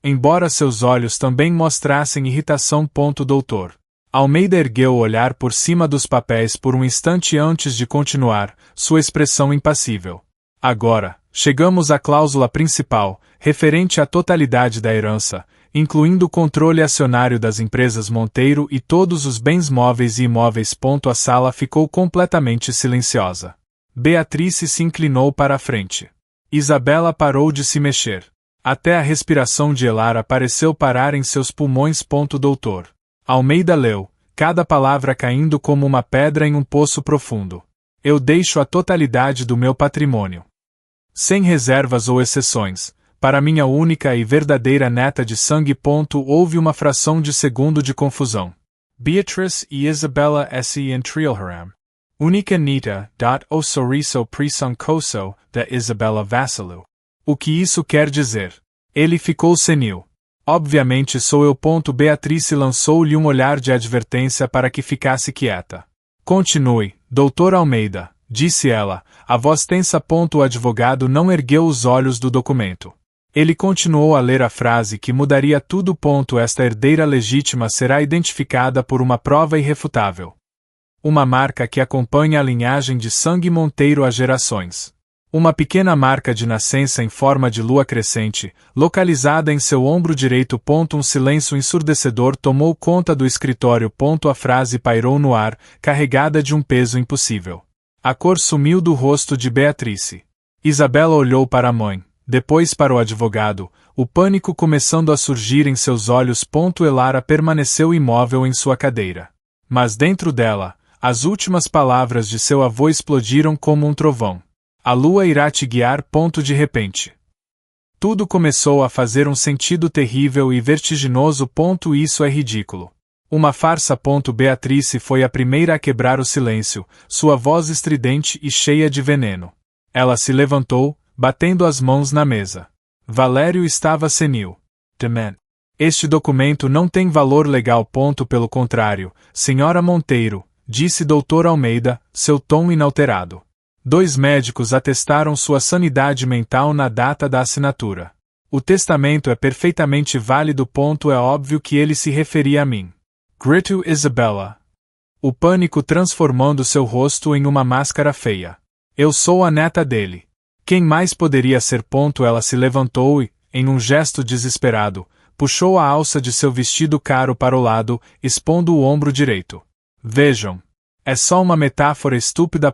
Embora seus olhos também mostrassem irritação. Doutor Almeida ergueu o olhar por cima dos papéis por um instante antes de continuar, sua expressão impassível. Agora, chegamos à cláusula principal, referente à totalidade da herança, incluindo o controle acionário das empresas Monteiro e todos os bens móveis e imóveis. A sala ficou completamente silenciosa. Beatrice se inclinou para a frente. Isabela parou de se mexer. Até a respiração de Elara pareceu parar em seus pulmões. Doutor Almeida leu, cada palavra caindo como uma pedra em um poço profundo. Eu deixo a totalidade do meu patrimônio, sem reservas ou exceções, para minha única e verdadeira neta de sangue. Houve uma fração de segundo de confusão. Beatrice e Isabella se entreolharam. Única neta, o sorriso presunçoso da Isabella vacilou. O que isso quer dizer? Ele ficou senil. Obviamente sou eu. Beatrice lançou-lhe um olhar de advertência para que ficasse quieta. Continue, Doutor Almeida, disse ela, a voz tensa. O advogado não ergueu os olhos do documento. Ele continuou a ler a frase que mudaria tudo. Esta herdeira legítima será identificada por uma prova irrefutável. Uma marca que acompanha a linhagem de sangue Monteiro há gerações. Uma pequena marca de nascença em forma de lua crescente, localizada em seu ombro direito. Um silêncio ensurdecedor tomou conta do escritório. A frase pairou no ar, carregada de um peso impossível. A cor sumiu do rosto de Beatrice. Isabela olhou para a mãe, depois para o advogado, o pânico começando a surgir em seus olhos. Elara permaneceu imóvel em sua cadeira. Mas dentro dela, as últimas palavras de seu avô explodiram como um trovão. A lua irá te guiar. De repente, tudo começou a fazer um sentido terrível e vertiginoso. Isso é ridículo. Uma farsa. Beatrice foi a primeira a quebrar o silêncio, sua voz estridente e cheia de veneno. Ela se levantou, batendo as mãos na mesa. Valério estava senil. The man. Este documento não tem valor legal. Pelo contrário, senhora Monteiro, disse Dr. Almeida, seu tom inalterado. 2 médicos atestaram sua sanidade mental na data da assinatura. O testamento é perfeitamente válido. É óbvio que ele se referia a mim. Gritou Isabella. O pânico transformando seu rosto em uma máscara feia. Eu sou a neta dele. Quem mais poderia ser? Ela se levantou e, em um gesto desesperado, puxou a alça de seu vestido caro para o lado, expondo o ombro direito. Vejam. É só uma metáfora estúpida.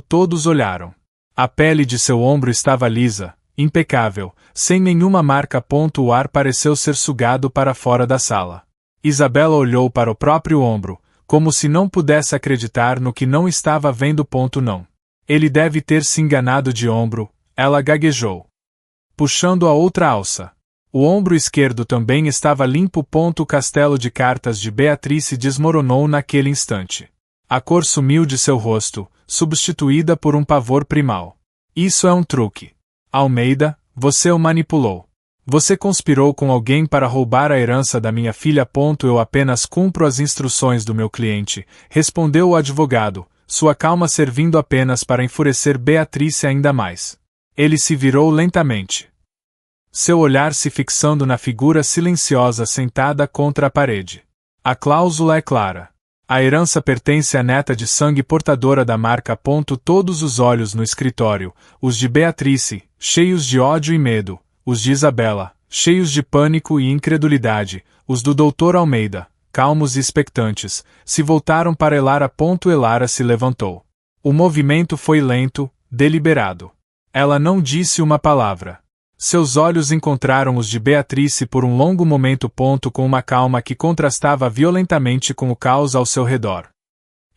Todos olharam. A pele de seu ombro estava lisa, impecável, sem nenhuma marca. O ar pareceu ser sugado para fora da sala. Isabela olhou para o próprio ombro, como se não pudesse acreditar no que não estava vendo. Não. Ele deve ter se enganado de ombro, ela gaguejou. Puxando a outra alça. O ombro esquerdo também estava limpo. O castelo de cartas de Beatrice desmoronou naquele instante. A cor sumiu de seu rosto, substituída por um pavor primal. Isso é um truque. Almeida, você o manipulou. Você conspirou com alguém para roubar a herança da minha filha. Eu apenas cumpro as instruções do meu cliente, respondeu o advogado, sua calma servindo apenas para enfurecer Beatrice ainda mais. Ele se virou lentamente. Seu olhar se fixando na figura silenciosa sentada contra a parede. A cláusula é clara. A herança pertence à neta de sangue portadora da marca. Todos os olhos no escritório, os de Beatrice, cheios de ódio e medo, os de Isabela, cheios de pânico e incredulidade, os do Dr. Almeida, calmos e expectantes, se voltaram para Elara. Elara se levantou. O movimento foi lento, deliberado. Ela não disse uma palavra. Seus olhos encontraram os de Beatrice por um longo momento. Com uma calma que contrastava violentamente com o caos ao seu redor.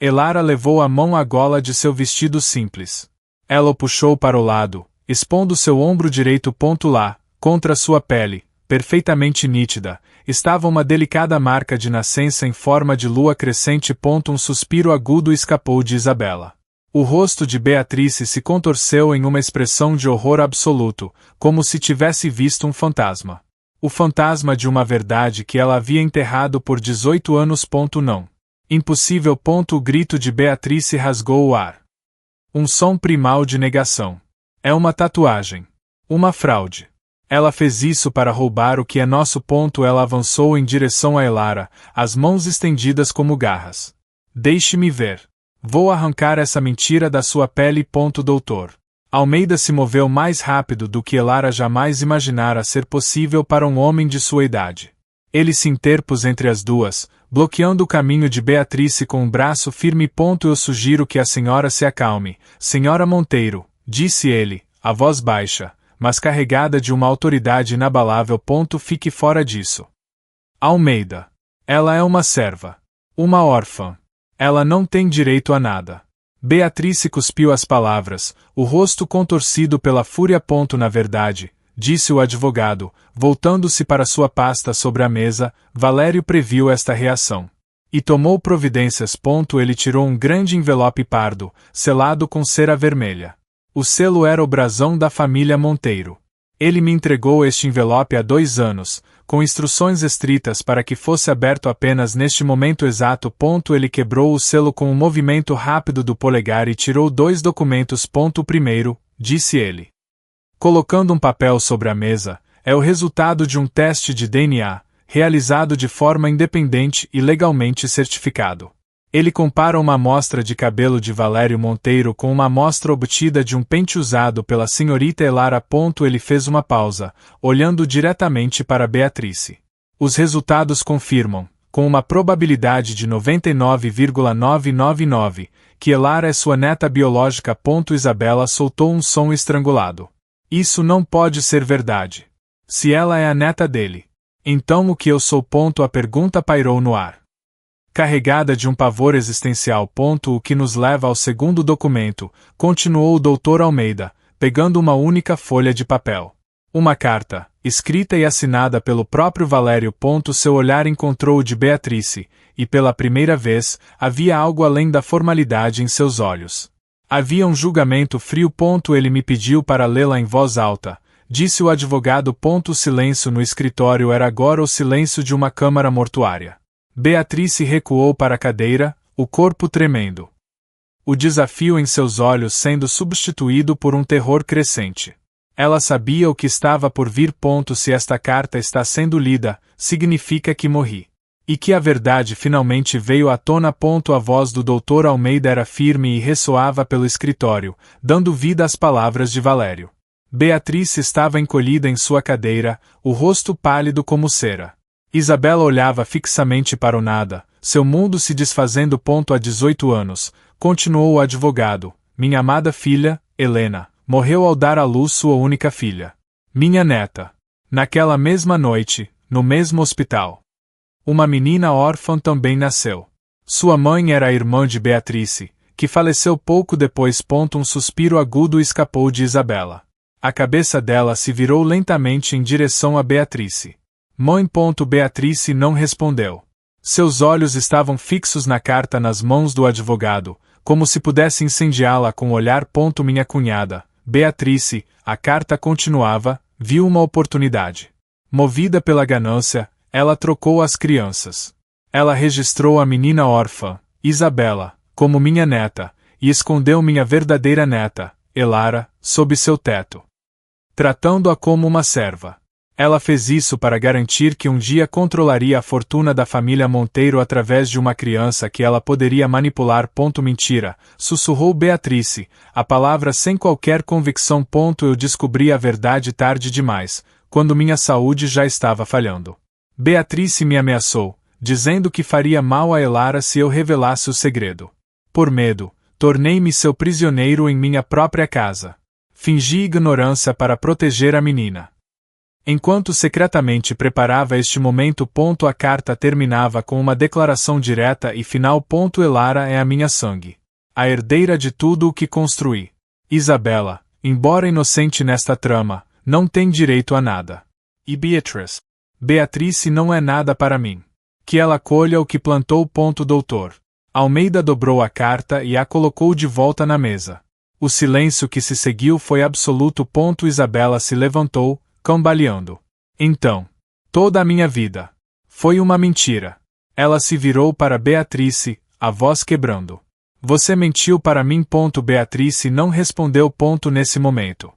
Elara levou a mão à gola de seu vestido simples. Ela o puxou para o lado, expondo seu ombro direito. Lá, contra sua pele, perfeitamente nítida, estava uma delicada marca de nascença em forma de lua crescente. Um suspiro agudo escapou de Isabela. O rosto de Beatrice se contorceu em uma expressão de horror absoluto, como se tivesse visto um fantasma. O fantasma de uma verdade que ela havia enterrado por 18 anos. Não. Impossível. O grito de Beatrice rasgou o ar. Um som primal de negação. É uma tatuagem. Uma fraude. Ela fez isso para roubar o que é nosso. Ela avançou em direção a Elara, as mãos estendidas como garras. Deixe-me ver. Vou arrancar essa mentira da sua pele. Doutor. Almeida se moveu mais rápido do que Elara jamais imaginara ser possível para um homem de sua idade. Ele se interpôs entre as duas, bloqueando o caminho de Beatrice com um braço firme. Eu sugiro que a senhora se acalme, senhora Monteiro, disse ele, a voz baixa, mas carregada de uma autoridade inabalável. Fique fora disso. Almeida. Ela é uma serva. Uma órfã. Ela não tem direito a nada. Beatrice cuspiu as palavras, o rosto contorcido pela fúria. Na verdade, disse o advogado, voltando-se para sua pasta sobre a mesa, Valério previu esta reação. E tomou providências. Ele tirou um grande envelope pardo, selado com cera vermelha. O selo era o brasão da família Monteiro. Ele me entregou este envelope há 2 anos, com instruções estritas para que fosse aberto apenas neste momento exato. Ele quebrou o selo com um movimento rápido do polegar e tirou 2 documentos. O primeiro, disse ele, colocando um papel sobre a mesa, é o resultado de um teste de DNA, realizado de forma independente e legalmente certificado. Ele compara uma amostra de cabelo de Valério Monteiro com uma amostra obtida de um pente usado pela senhorita Elara. Ele fez uma pausa, olhando diretamente para Beatrice. Os resultados confirmam, com uma probabilidade de 99,999, que Elara é sua neta biológica. Isabela soltou um som estrangulado. Isso não pode ser verdade. Se ela é a neta dele, então o que eu sou? A pergunta pairou no ar, carregada de um pavor existencial. O que nos leva ao segundo documento, continuou o Dr. Almeida, pegando uma única folha de papel. Uma carta, escrita e assinada pelo próprio Valério. Seu olhar encontrou o de Beatrice, e pela primeira vez, havia algo além da formalidade em seus olhos. Havia um julgamento frio. Ele me pediu para lê-la em voz alta, disse o advogado. O silêncio no escritório era agora o silêncio de uma câmara mortuária. Beatrice recuou para a cadeira, o corpo tremendo. O desafio em seus olhos sendo substituído por um terror crescente. Ela sabia o que estava por vir. Se esta carta está sendo lida, significa que morri. E que a verdade finalmente veio à tona. A voz do Dr. Almeida era firme e ressoava pelo escritório, dando vida às palavras de Valério. Beatrice estava encolhida em sua cadeira, o rosto pálido como cera. Isabela olhava fixamente para o nada, seu mundo se desfazendo. Há 18 anos, continuou o advogado, minha amada filha, Helena, morreu ao dar à luz sua única filha. Minha neta. Naquela mesma noite, no mesmo hospital. Uma menina órfã também nasceu. Sua mãe era a irmã de Beatrice, que faleceu pouco depois. Um suspiro agudo escapou de Isabela. A cabeça dela se virou lentamente em direção a Beatrice. Mãe. Beatrice não respondeu. Seus olhos estavam fixos na carta nas mãos do advogado, como se pudesse incendiá-la com o olhar. Minha cunhada, Beatrice, a carta continuava, viu uma oportunidade. Movida pela ganância, ela trocou as crianças. Ela registrou a menina órfã, Isabela, como minha neta, e escondeu minha verdadeira neta, Elara, sob seu teto, tratando-a como uma serva. Ela fez isso para garantir que um dia controlaria a fortuna da família Monteiro através de uma criança que ela poderia manipular. Mentira, sussurrou Beatrice, a palavra sem qualquer convicção. Eu descobri a verdade tarde demais, quando minha saúde já estava falhando. Beatrice me ameaçou, dizendo que faria mal a Elara se eu revelasse o segredo. Por medo, tornei-me seu prisioneiro em minha própria casa. Fingi ignorância para proteger a menina. Enquanto secretamente preparava este momento. A carta terminava com uma declaração direta e final. Elara é a minha sangue. A herdeira de tudo o que construí. Isabela, embora inocente nesta trama, não tem direito a nada. E Beatrice? Beatrice não é nada para mim. Que ela colha o que plantou. Doutor Almeida dobrou a carta e a colocou de volta na mesa. O silêncio que se seguiu foi absoluto. Isabela se levantou, cambaleando. Então, toda a minha vida foi uma mentira. Ela se virou para Beatrice, a voz quebrando. Você mentiu para mim. Beatrice não respondeu. Nesse momento,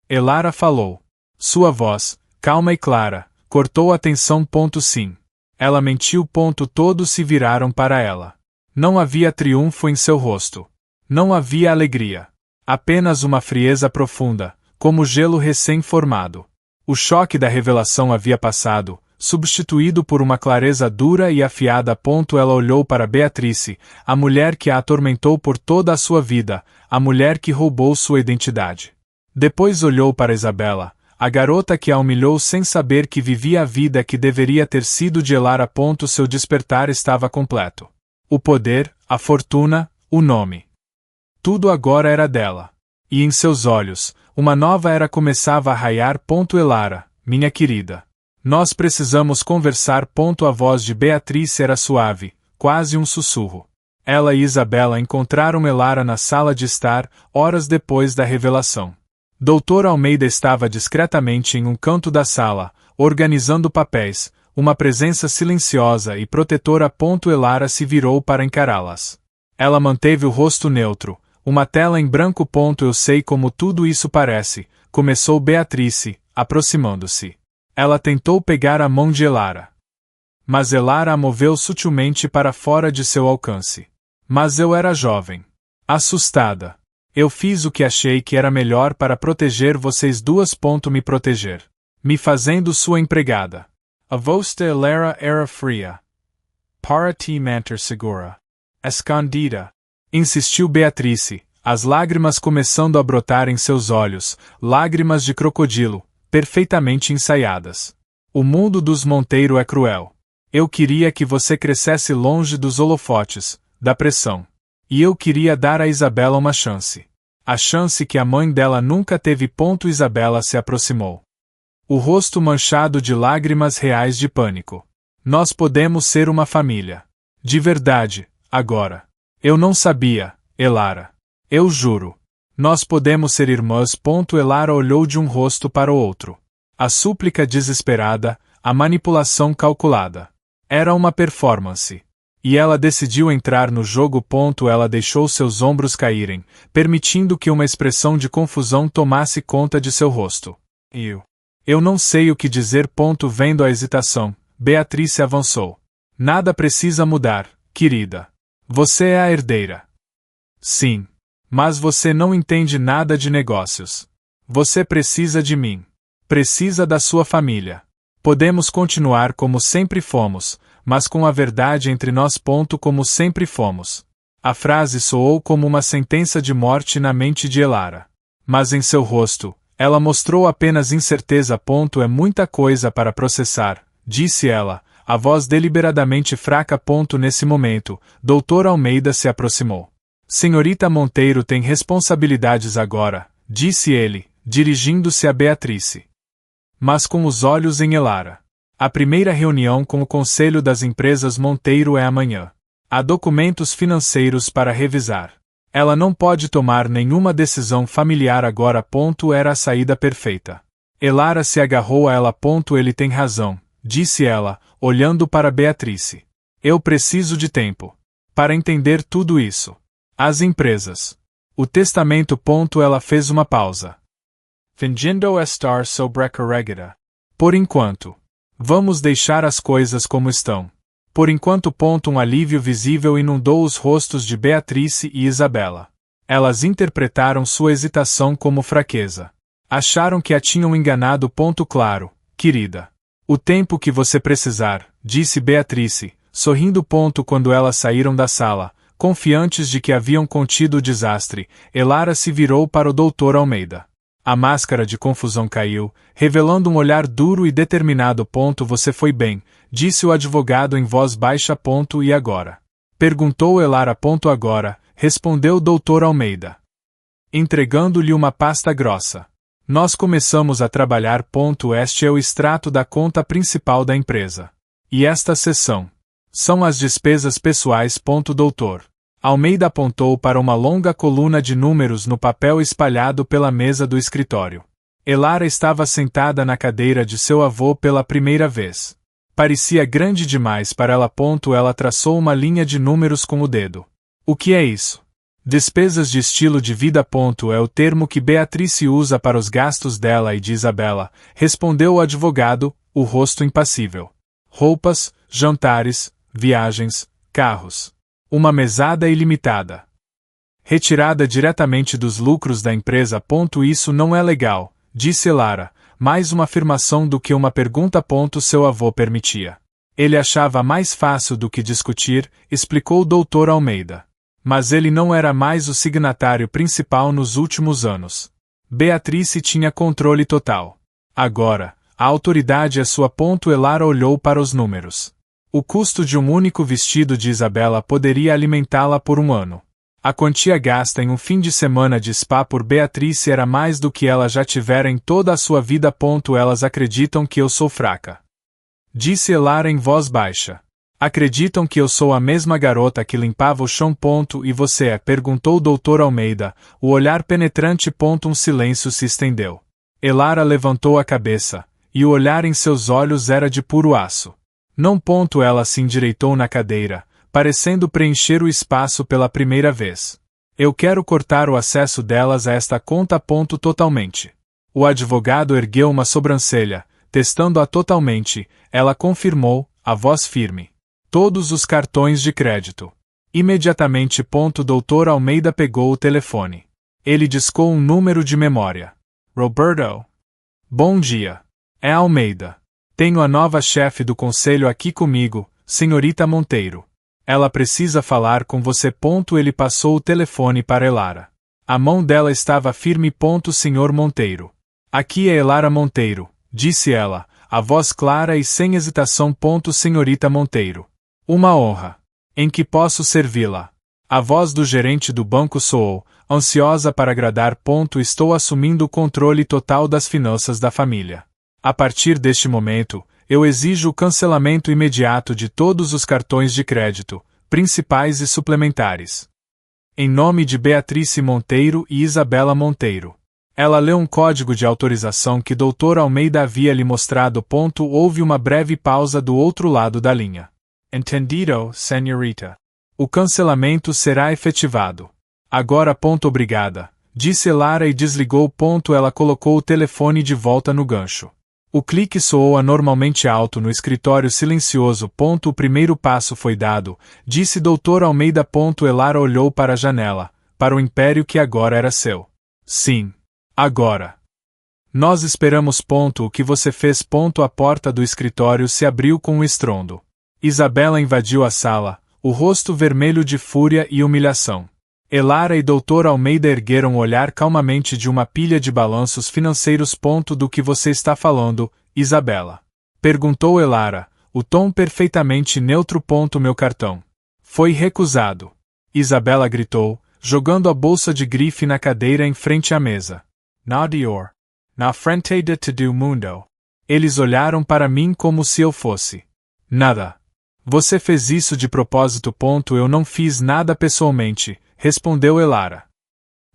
Elara falou. Sua voz, calma e clara, cortou a tensão. Sim. Ela mentiu. Todos se viraram para ela. Não havia triunfo em seu rosto. Não havia alegria. Apenas uma frieza profunda, como gelo recém-formado. O choque da revelação havia passado, substituído por uma clareza dura e afiada. Ela olhou para Beatrice, a mulher que a atormentou por toda a sua vida, a mulher que roubou sua identidade. Depois olhou para Isabela, a garota que a humilhou sem saber que vivia a vida que deveria ter sido de Elara. Seu despertar estava completo. O poder, a fortuna, o nome. Tudo agora era dela. E em seus olhos, uma nova era começava a raiar. Elara, minha querida. Nós precisamos conversar. A voz de Beatrice era suave, quase um sussurro. Ela e Isabela encontraram Elara na sala de estar, horas depois da revelação. Dr. Almeida estava discretamente em um canto da sala, organizando papéis, uma presença silenciosa e protetora. Elara se virou para encará-las. Ela manteve o rosto neutro, uma tela em branco. Eu sei como tudo isso parece, começou Beatrice, aproximando-se. Ela tentou pegar a mão de Elara. Mas Elara a moveu sutilmente para fora de seu alcance. Mas eu era jovem. Assustada. Eu fiz o que achei que era melhor para proteger vocês duas. Me proteger. Me fazendo sua empregada. A voz de Elara era fria. Para ti manter segura. Escondida. Insistiu Beatrice, as lágrimas começando a brotar em seus olhos, lágrimas de crocodilo, perfeitamente ensaiadas. O mundo dos Monteiro é cruel. Eu queria que você crescesse longe dos holofotes, da pressão. E eu queria dar a Isabela uma chance. A chance que a mãe dela nunca teve. Isabela se aproximou. O rosto manchado de lágrimas reais de pânico. Nós podemos ser uma família. De verdade, agora. Eu não sabia, Elara. Eu juro. Nós podemos ser irmãs. Elara olhou de um rosto para o outro. A súplica desesperada, a manipulação calculada. Era uma performance. E ela decidiu entrar no jogo. Ela deixou seus ombros caírem, permitindo que uma expressão de confusão tomasse conta de seu rosto. Eu não sei o que dizer. Vendo a hesitação, Beatrice avançou. Nada precisa mudar, querida. Você é a herdeira. Sim. Mas você não entende nada de negócios. Você precisa de mim. Precisa da sua família. Podemos continuar como sempre fomos, mas com a verdade entre nós. Como sempre fomos. A frase soou como uma sentença de morte na mente de Elara. Mas em seu rosto, ela mostrou apenas incerteza. É muita coisa para processar, disse ela, a voz deliberadamente fraca. Nesse momento, Dr. Almeida se aproximou. Senhorita Monteiro tem responsabilidades agora, disse ele, dirigindo-se a Beatrice. Mas com os olhos em Elara. A primeira reunião com o Conselho das Empresas Monteiro é amanhã. Há documentos financeiros para revisar. Ela não pode tomar nenhuma decisão familiar agora. Era a saída perfeita. Elara se agarrou a ela. Ele tem razão, disse ela, olhando para Beatrice. Eu preciso de tempo para entender tudo isso. As empresas. O testamento. Ela fez uma pausa. Fingindo estar sobrecarregada. Por enquanto. Vamos deixar as coisas como estão. Por enquanto. Um alívio visível inundou os rostos de Beatrice e Isabela. Elas interpretaram sua hesitação como fraqueza. Acharam que a tinham enganado. Claro, querida. O tempo que você precisar, disse Beatrice, sorrindo. Quando elas saíram da sala, confiantes de que haviam contido o desastre, Elara se virou para o Dr. Almeida. A máscara de confusão caiu, revelando um olhar duro e determinado. Você foi bem, disse o advogado em voz baixa. E agora? Perguntou Elara. Agora, respondeu o Dr. Almeida, entregando-lhe uma pasta grossa. Nós começamos a trabalhar. Este é o extrato da conta principal da empresa. E esta seção são as despesas pessoais. Dr. Almeida apontou para uma longa coluna de números no papel espalhado pela mesa do escritório. Elara estava sentada na cadeira de seu avô pela primeira vez. Parecia grande demais para ela. Ela traçou uma linha de números com o dedo. O que é isso? Despesas de estilo de vida. É o termo que Beatrice usa para os gastos dela e de Isabela, respondeu o advogado, o rosto impassível. Roupas, jantares, viagens, carros. Uma mesada ilimitada. Retirada diretamente dos lucros da empresa. Isso não é legal, disse Elara, mais uma afirmação do que uma pergunta. Seu avô permitia. Ele achava mais fácil do que discutir, explicou o Dr. Almeida. Mas ele não era mais o signatário principal nos últimos anos. Beatrice tinha controle total. Agora, a autoridade é sua. Elara olhou para os números. O custo de um único vestido de Isabela poderia alimentá-la por um ano. A quantia gasta em um fim de semana de spa por Beatrice era mais do que ela já tivera em toda a sua vida. Elas acreditam que eu sou fraca, disse Elara em voz baixa. Acreditam que eu sou a mesma garota que limpava o chão. E você é? Perguntou o Dr. Almeida, o olhar penetrante. Um silêncio se estendeu. Elara levantou a cabeça, e o olhar em seus olhos era de puro aço. Não. Ela se endireitou na cadeira, parecendo preencher o espaço pela primeira vez. Eu quero cortar o acesso delas a esta conta. Totalmente. O advogado ergueu uma sobrancelha, testando-a totalmente. Ela confirmou, a voz firme. Todos os cartões de crédito. Imediatamente. Dr. Almeida pegou o telefone. Ele discou um número de memória. Roberto. Bom dia. É Almeida. Tenho a nova chefe do conselho aqui comigo, senhorita Monteiro. Ela precisa falar com você. Ele passou o telefone para Elara. A mão dela estava firme. Senhor Monteiro. Aqui é Elara Monteiro, disse ela, a voz clara e sem hesitação. Senhorita Monteiro. Uma honra. Em que posso servi-la? A voz do gerente do banco soou, ansiosa para agradar. Estou assumindo o controle total das finanças da família. A partir deste momento, eu exijo o cancelamento imediato de todos os cartões de crédito, principais e suplementares. Em nome de Beatrice Monteiro e Isabela Monteiro. Ela leu um código de autorização que Dr. Almeida havia lhe mostrado. Houve uma breve pausa do outro lado da linha. Entendido, senhorita. O cancelamento será efetivado. Agora. Obrigada, disse Elara e desligou. Ela colocou o telefone de volta no gancho. O clique soou anormalmente alto no escritório silencioso. O primeiro passo foi dado, disse Dr. Almeida. Elara olhou para a janela, para o império que agora era seu. Sim. Agora. Nós esperamos. O que você fez. A porta do escritório se abriu com um estrondo. Isabela invadiu a sala, o rosto vermelho de fúria e humilhação. Elara e Dr. Almeida ergueram o olhar calmamente de uma pilha de balanços financeiros. Do que você está falando, Isabela? Perguntou Elara, o tom perfeitamente neutro. Meu cartão. Foi recusado. Isabela gritou, jogando a bolsa de grife na cadeira em frente à mesa. Nadior. Na frente de todo mundo. Eles olharam para mim como se eu fosse. Nada. Você fez isso de propósito. Eu não fiz nada pessoalmente, respondeu Elara.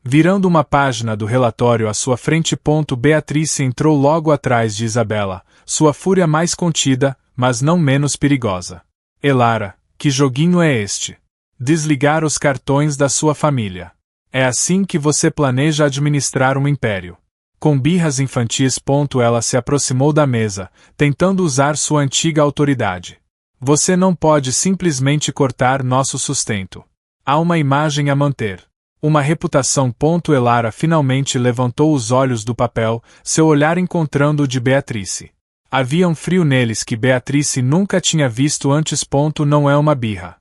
Virando uma página do relatório à sua frente. Beatrice entrou logo atrás de Isabela, sua fúria mais contida, mas não menos perigosa. Elara, que joguinho é este? Desligar os cartões da sua família. É assim que você planeja administrar um império. Com birras infantis. Ela se aproximou da mesa, tentando usar sua antiga autoridade. Você não pode simplesmente cortar nosso sustento. Há uma imagem a manter. Uma reputação. Elara finalmente levantou os olhos do papel, seu olhar encontrando o de Beatrice. Havia um frio neles que Beatrice nunca tinha visto antes. Não é uma birra.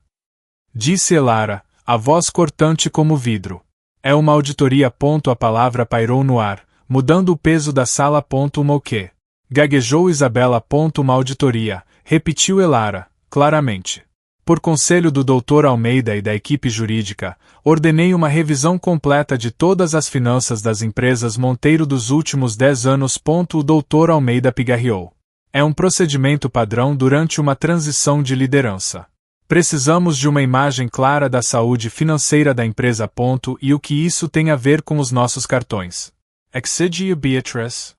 Disse Elara, a voz cortante como vidro. É uma auditoria. A palavra pairou no ar, mudando o peso da sala. Uma o quê? Gaguejou Isabela. Uma auditoria, repetiu Elara, claramente. Por conselho do Dr. Almeida e da equipe jurídica, ordenei uma revisão completa de todas as finanças das empresas Monteiro dos últimos 10 anos. O Dr. Almeida pigarreou. É um procedimento padrão durante uma transição de liderança. Precisamos de uma imagem clara da saúde financeira da empresa. E o que isso tem a ver com os nossos cartões? Exigiu Beatrice.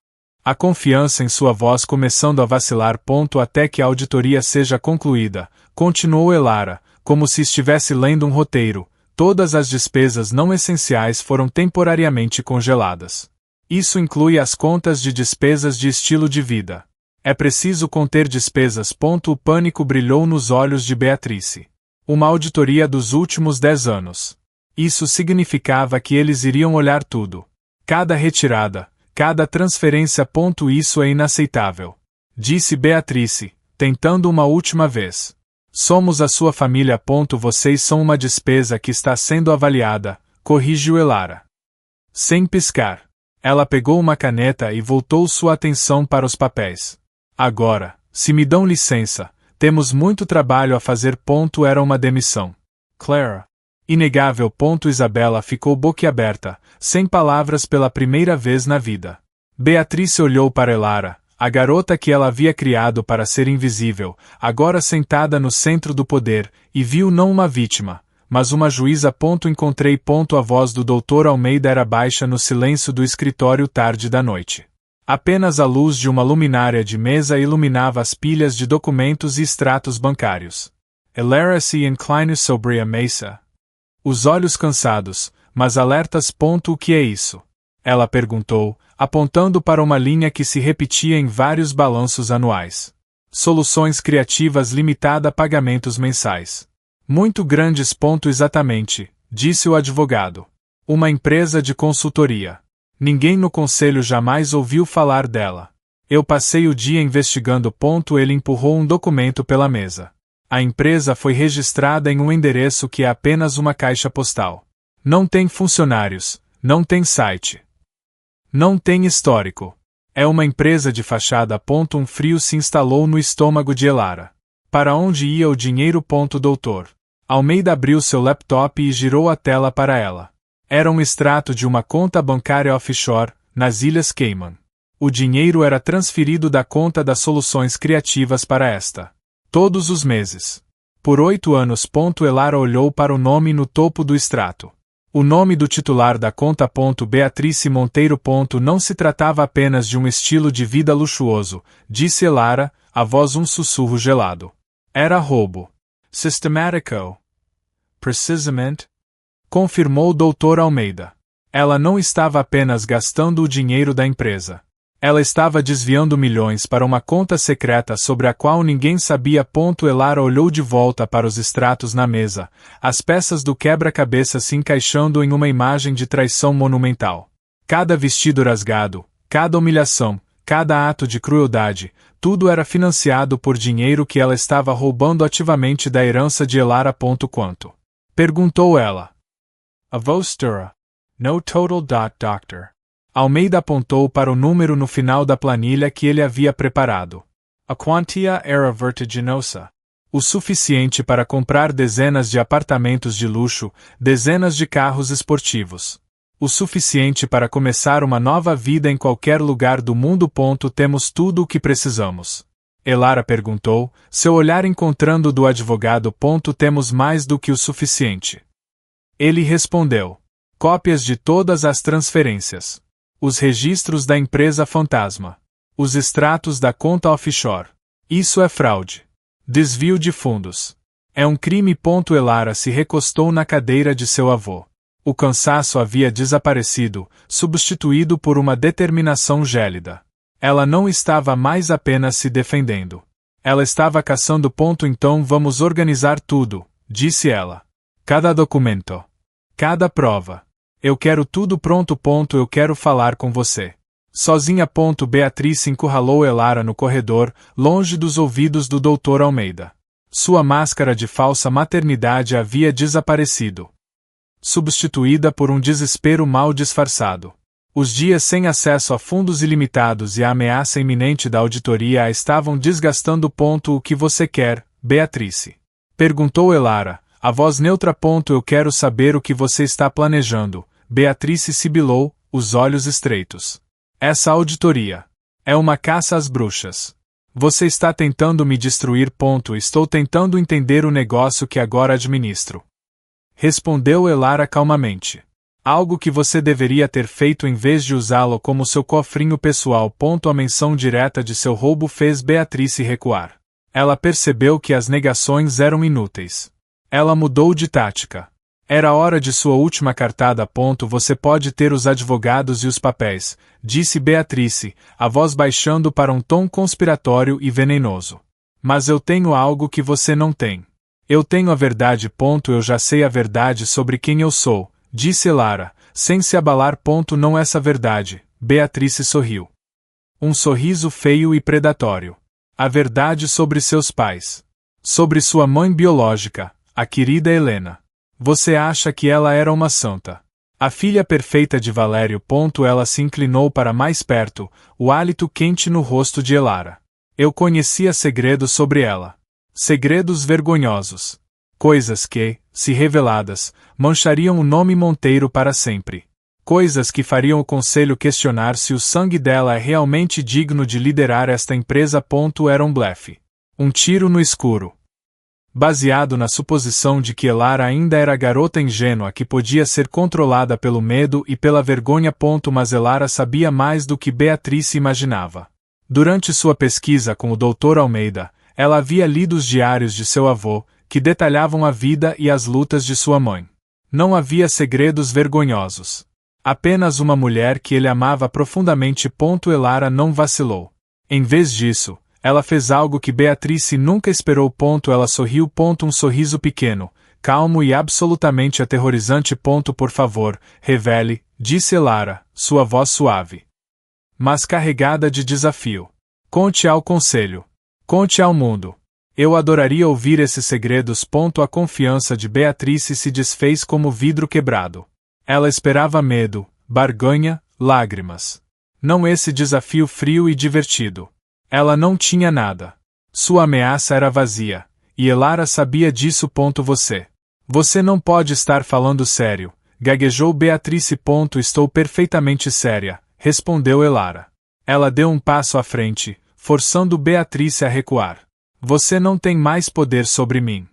A confiança em sua voz começando a vacilar. Até que a auditoria seja concluída, continuou Elara, como se estivesse lendo um roteiro. Todas as despesas não essenciais foram temporariamente congeladas. Isso inclui as contas de despesas de estilo de vida. É preciso conter despesas. O pânico brilhou nos olhos de Beatrice. Uma auditoria dos últimos 10 anos. Isso significava que eles iriam olhar tudo. Cada retirada, cada transferência. Isso é inaceitável. Disse Beatrice, tentando uma última vez. Somos a sua família. Vocês são uma despesa que está sendo avaliada, corrigiu Elara. Sem piscar. Ela pegou uma caneta e voltou sua atenção para os papéis. Agora, se me dão licença, temos muito trabalho a fazer. Era uma demissão. Clara. Inegável. Isabela ficou boquiaberta, sem palavras pela primeira vez na vida. Beatrice olhou para Elara, a garota que ela havia criado para ser invisível, agora sentada no centro do poder, e viu não uma vítima, mas uma juíza. Encontrei. A voz do Dr. Almeida era baixa no silêncio do escritório tarde da noite. Apenas a luz de uma luminária de mesa iluminava as pilhas de documentos e extratos bancários. Elara se inclinou sobre a mesa. Os olhos cansados, mas alertas. O que é isso? Ela perguntou, apontando para uma linha que se repetia em vários balanços anuais. Soluções Criativas Limitada, pagamentos mensais. Muito grandes. Exatamente, disse o advogado. Uma empresa de consultoria. Ninguém no conselho jamais ouviu falar dela. Eu passei o dia investigando. Ele empurrou um documento pela mesa. A empresa foi registrada em um endereço que é apenas uma caixa postal. Não tem funcionários, não tem site. Não tem histórico. É uma empresa de fachada. Um frio se instalou no estômago de Elara. Para onde ia o dinheiro? Doutor Almeida abriu seu laptop e girou a tela para ela. Era um extrato de uma conta bancária offshore, nas Ilhas Cayman. O dinheiro era transferido da conta das Soluções Criativas para esta. Todos os meses. Por 8 anos. Elara olhou para o nome no topo do extrato. O nome do titular da conta. Beatrice Monteiro. Não se tratava apenas de um estilo de vida luxuoso, disse Elara, a voz um sussurro gelado. Era roubo. Systematico. Precisamente. Confirmou o Dr. Almeida. Ela não estava apenas gastando o dinheiro da empresa. Ela estava desviando milhões para uma conta secreta sobre a qual ninguém sabia. Elara olhou de volta para os extratos na mesa, as peças do quebra-cabeça se encaixando em uma imagem de traição monumental. Cada vestido rasgado, cada humilhação, cada ato de crueldade, tudo era financiado por dinheiro que ela estava roubando ativamente da herança de Elara. Quanto? Perguntou ela. A Vostura. No total. Doctor. Almeida apontou para o número no final da planilha que ele havia preparado. A quantia era vertiginosa. O suficiente para comprar dezenas de apartamentos de luxo, dezenas de carros esportivos. O suficiente para começar uma nova vida em qualquer lugar do mundo. Temos tudo o que precisamos. Elara perguntou, seu olhar encontrando o do advogado. Temos mais do que o suficiente. Ele respondeu. Cópias de todas as transferências. Os registros da empresa fantasma. Os extratos da conta offshore. Isso é fraude. Desvio de fundos. É um crime. Elara se recostou na cadeira de seu avô. O cansaço havia desaparecido, substituído por uma determinação gélida. Ela não estava mais apenas se defendendo. Ela estava caçando. Então vamos organizar tudo, disse ela. Cada documento. Cada prova. Eu quero tudo pronto. Eu quero falar com você. Sozinha. Beatriz encurralou Elara no corredor, longe dos ouvidos do Dr. Almeida. Sua máscara de falsa maternidade havia desaparecido. Substituída por um desespero mal disfarçado. Os dias sem acesso a fundos ilimitados e a ameaça iminente da auditoria a estavam desgastando. O que você quer, Beatrice? Perguntou Elara, a voz neutra. Eu quero saber o que você está planejando. Beatrice sibilou, os olhos estreitos. Essa auditoria é uma caça às bruxas. Você está tentando me destruir. Estou tentando entender o negócio que agora administro. Respondeu Elara calmamente. Algo que você deveria ter feito em vez de usá-lo como seu cofrinho pessoal. A menção direta de seu roubo fez Beatrice recuar. Ela percebeu que as negações eram inúteis. Ela mudou de tática. Era hora de sua última cartada. Você pode ter os advogados e os papéis, disse Beatrice, a voz baixando para um tom conspiratório e venenoso. Mas eu tenho algo que você não tem. Eu tenho a verdade. Eu já sei a verdade sobre quem eu sou, disse Elara, sem se abalar. Não essa verdade. Beatrice sorriu. Um sorriso feio e predatório. A verdade sobre seus pais. Sobre sua mãe biológica, a querida Helena. Você acha que ela era uma santa? A filha perfeita de Valério. Ela se inclinou para mais perto, o hálito quente no rosto de Elara. Eu conhecia segredos sobre ela. Segredos vergonhosos. Coisas que, se reveladas, manchariam o nome Monteiro para sempre. Coisas que fariam o conselho questionar se o sangue dela é realmente digno de liderar esta empresa. Era um blefe. Um tiro no escuro. Baseado na suposição de que Elara ainda era garota ingênua que podia ser controlada pelo medo e pela vergonha. Mas Elara sabia mais do que Beatrice imaginava. Durante sua pesquisa com o Dr. Almeida, ela havia lido os diários de seu avô, que detalhavam a vida e as lutas de sua mãe. Não havia segredos vergonhosos. Apenas uma mulher que ele amava profundamente. Elara não vacilou. Em vez disso, ela fez algo que Beatrice nunca esperou. Ela sorriu. Um sorriso pequeno, calmo e absolutamente aterrorizante. Por favor, revele, disse Elara, sua voz suave, mas carregada de desafio. Conte ao conselho. Conte ao mundo. Eu adoraria ouvir esses segredos. A confiança de Beatrice se desfez como vidro quebrado. Ela esperava medo, barganha, lágrimas. Não esse desafio frio e divertido. Ela não tinha nada. Sua ameaça era vazia, e Elara sabia disso. Você não pode estar falando sério, gaguejou Beatrice. Estou perfeitamente séria, respondeu Elara. Ela deu um passo à frente, forçando Beatrice a recuar. Você não tem mais poder sobre mim.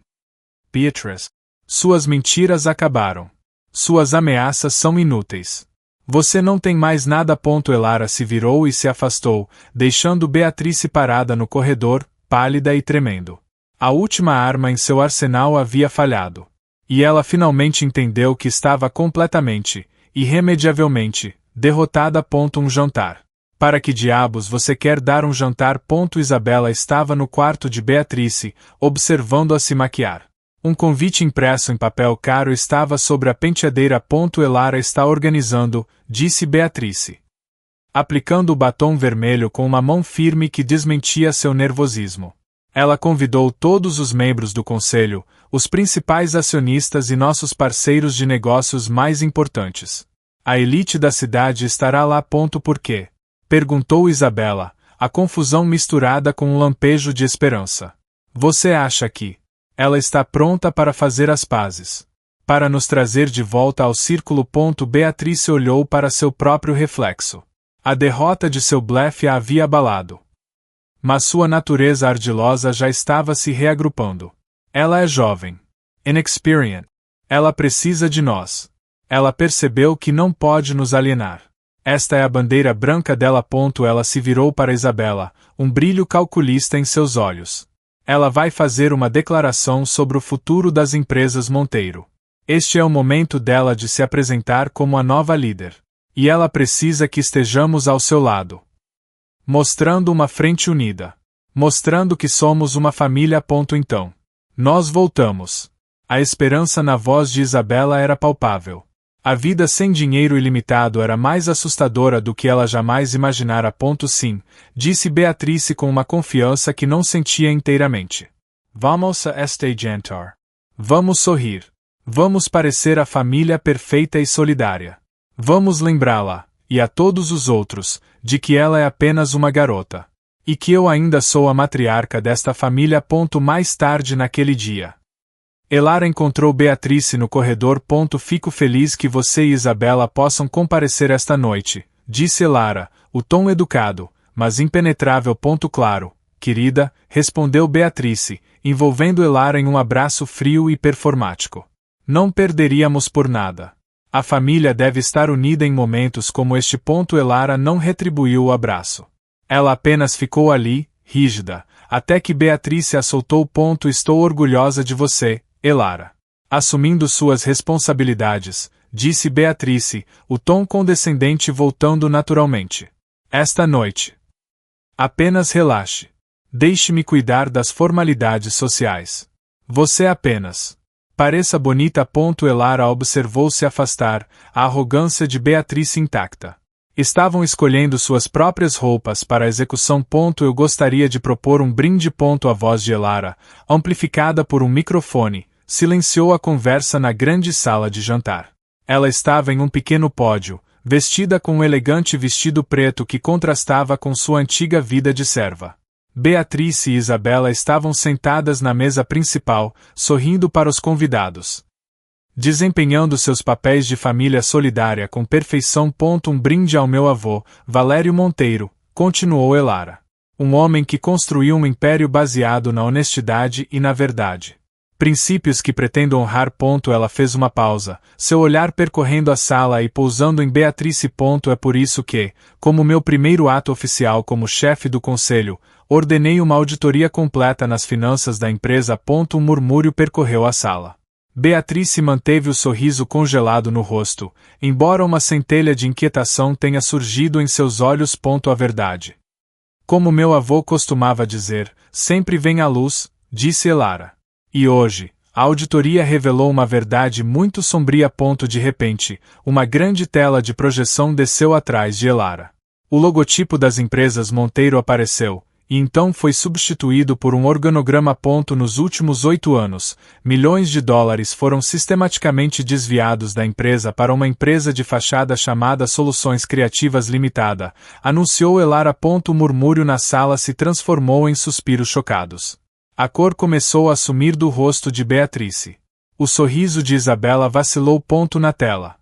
Beatrice. Suas mentiras acabaram. Suas ameaças são inúteis. Você não tem mais nada. Elara se virou e se afastou, deixando Beatrice parada no corredor, pálida e tremendo. A última arma em seu arsenal havia falhado. E ela finalmente entendeu que estava completamente, irremediavelmente, derrotada. Um jantar. Para que diabos você quer dar um jantar? Isabela estava no quarto de Beatrice, observando-a se maquiar. Um convite impresso em papel caro estava sobre a penteadeira. Elara está organizando, disse Beatrice, aplicando o batom vermelho com uma mão firme que desmentia seu nervosismo. Ela convidou todos os membros do conselho, os principais acionistas e nossos parceiros de negócios mais importantes. A elite da cidade estará lá. Por quê? Perguntou Isabela, a confusão misturada com um lampejo de esperança. Você acha que ela está pronta para fazer as pazes? Para nos trazer de volta ao círculo. Beatrice olhou para seu próprio reflexo. A derrota de seu blefe a havia abalado. Mas sua natureza ardilosa já estava se reagrupando. Ela é jovem. Inexperienced. Ela precisa de nós. Ela percebeu que não pode nos alienar. Esta é a bandeira branca dela. Ela se virou para Isabela, um brilho calculista em seus olhos. Ela vai fazer uma declaração sobre o futuro das empresas Monteiro. Este é o momento dela de se apresentar como a nova líder. E ela precisa que estejamos ao seu lado. Mostrando uma frente unida. Mostrando que somos uma família. Então. Nós voltamos. A esperança na voz de Isabela era palpável. A vida sem dinheiro ilimitado era mais assustadora do que ela jamais imaginara. Sim, disse Beatrice com uma confiança que não sentia inteiramente. Vamos a este jantar. Vamos sorrir. Vamos parecer a família perfeita e solidária. Vamos lembrá-la, e a todos os outros, de que ela é apenas uma garota. E que eu ainda sou a matriarca desta família. Mais tarde naquele dia, Elara encontrou Beatrice no corredor. Fico feliz que você e Isabela possam comparecer esta noite, disse Elara, o tom educado, mas impenetrável. Claro, querida, respondeu Beatrice, envolvendo Elara em um abraço frio e performático. Não perderíamos por nada. A família deve estar unida em momentos como este. Elara não retribuiu o abraço. Ela apenas ficou ali, rígida, até que Beatrice a soltou. Estou orgulhosa de você, Elara. Assumindo suas responsabilidades, disse Beatrice, o tom condescendente voltando naturalmente. Esta noite. Apenas relaxe. Deixe-me cuidar das formalidades sociais. Você apenas pareça bonita. Elara observou se afastar, a arrogância de Beatrice intacta. Estavam escolhendo suas próprias roupas para a execução. Eu gostaria de propor um brinde. A voz de Elara, amplificada por um microfone, silenciou a conversa na grande sala de jantar. Ela estava em um pequeno pódio, vestida com um elegante vestido preto que contrastava com sua antiga vida de serva. Beatrice e Isabela estavam sentadas na mesa principal, sorrindo para os convidados. Desempenhando seus papéis de família solidária com perfeição. Um brinde ao meu avô, Valério Monteiro, continuou Elara. Um homem que construiu um império baseado na honestidade e na verdade. Princípios que pretendo honrar. Ela fez uma pausa, seu olhar percorrendo a sala e pousando em Beatrice. É por isso que, como meu primeiro ato oficial como chefe do conselho, ordenei uma auditoria completa nas finanças da empresa. Um murmúrio percorreu a sala. Beatrice manteve o sorriso congelado no rosto, embora uma centelha de inquietação tenha surgido em seus olhos. A verdade. Como meu avô costumava dizer, sempre vem à luz, disse Elara. E hoje, a auditoria revelou uma verdade muito sombria. De repente, uma grande tela de projeção desceu atrás de Elara. O logotipo das empresas Monteiro apareceu, e então foi substituído por um organograma. Nos últimos 8 anos, milhões de dólares foram sistematicamente desviados da empresa para uma empresa de fachada chamada Soluções Criativas Limitada, anunciou Elara. O murmúrio na sala se transformou em suspiros chocados. A cor começou a sumir do rosto de Beatrice. O sorriso de Isabela vacilou. Na tela.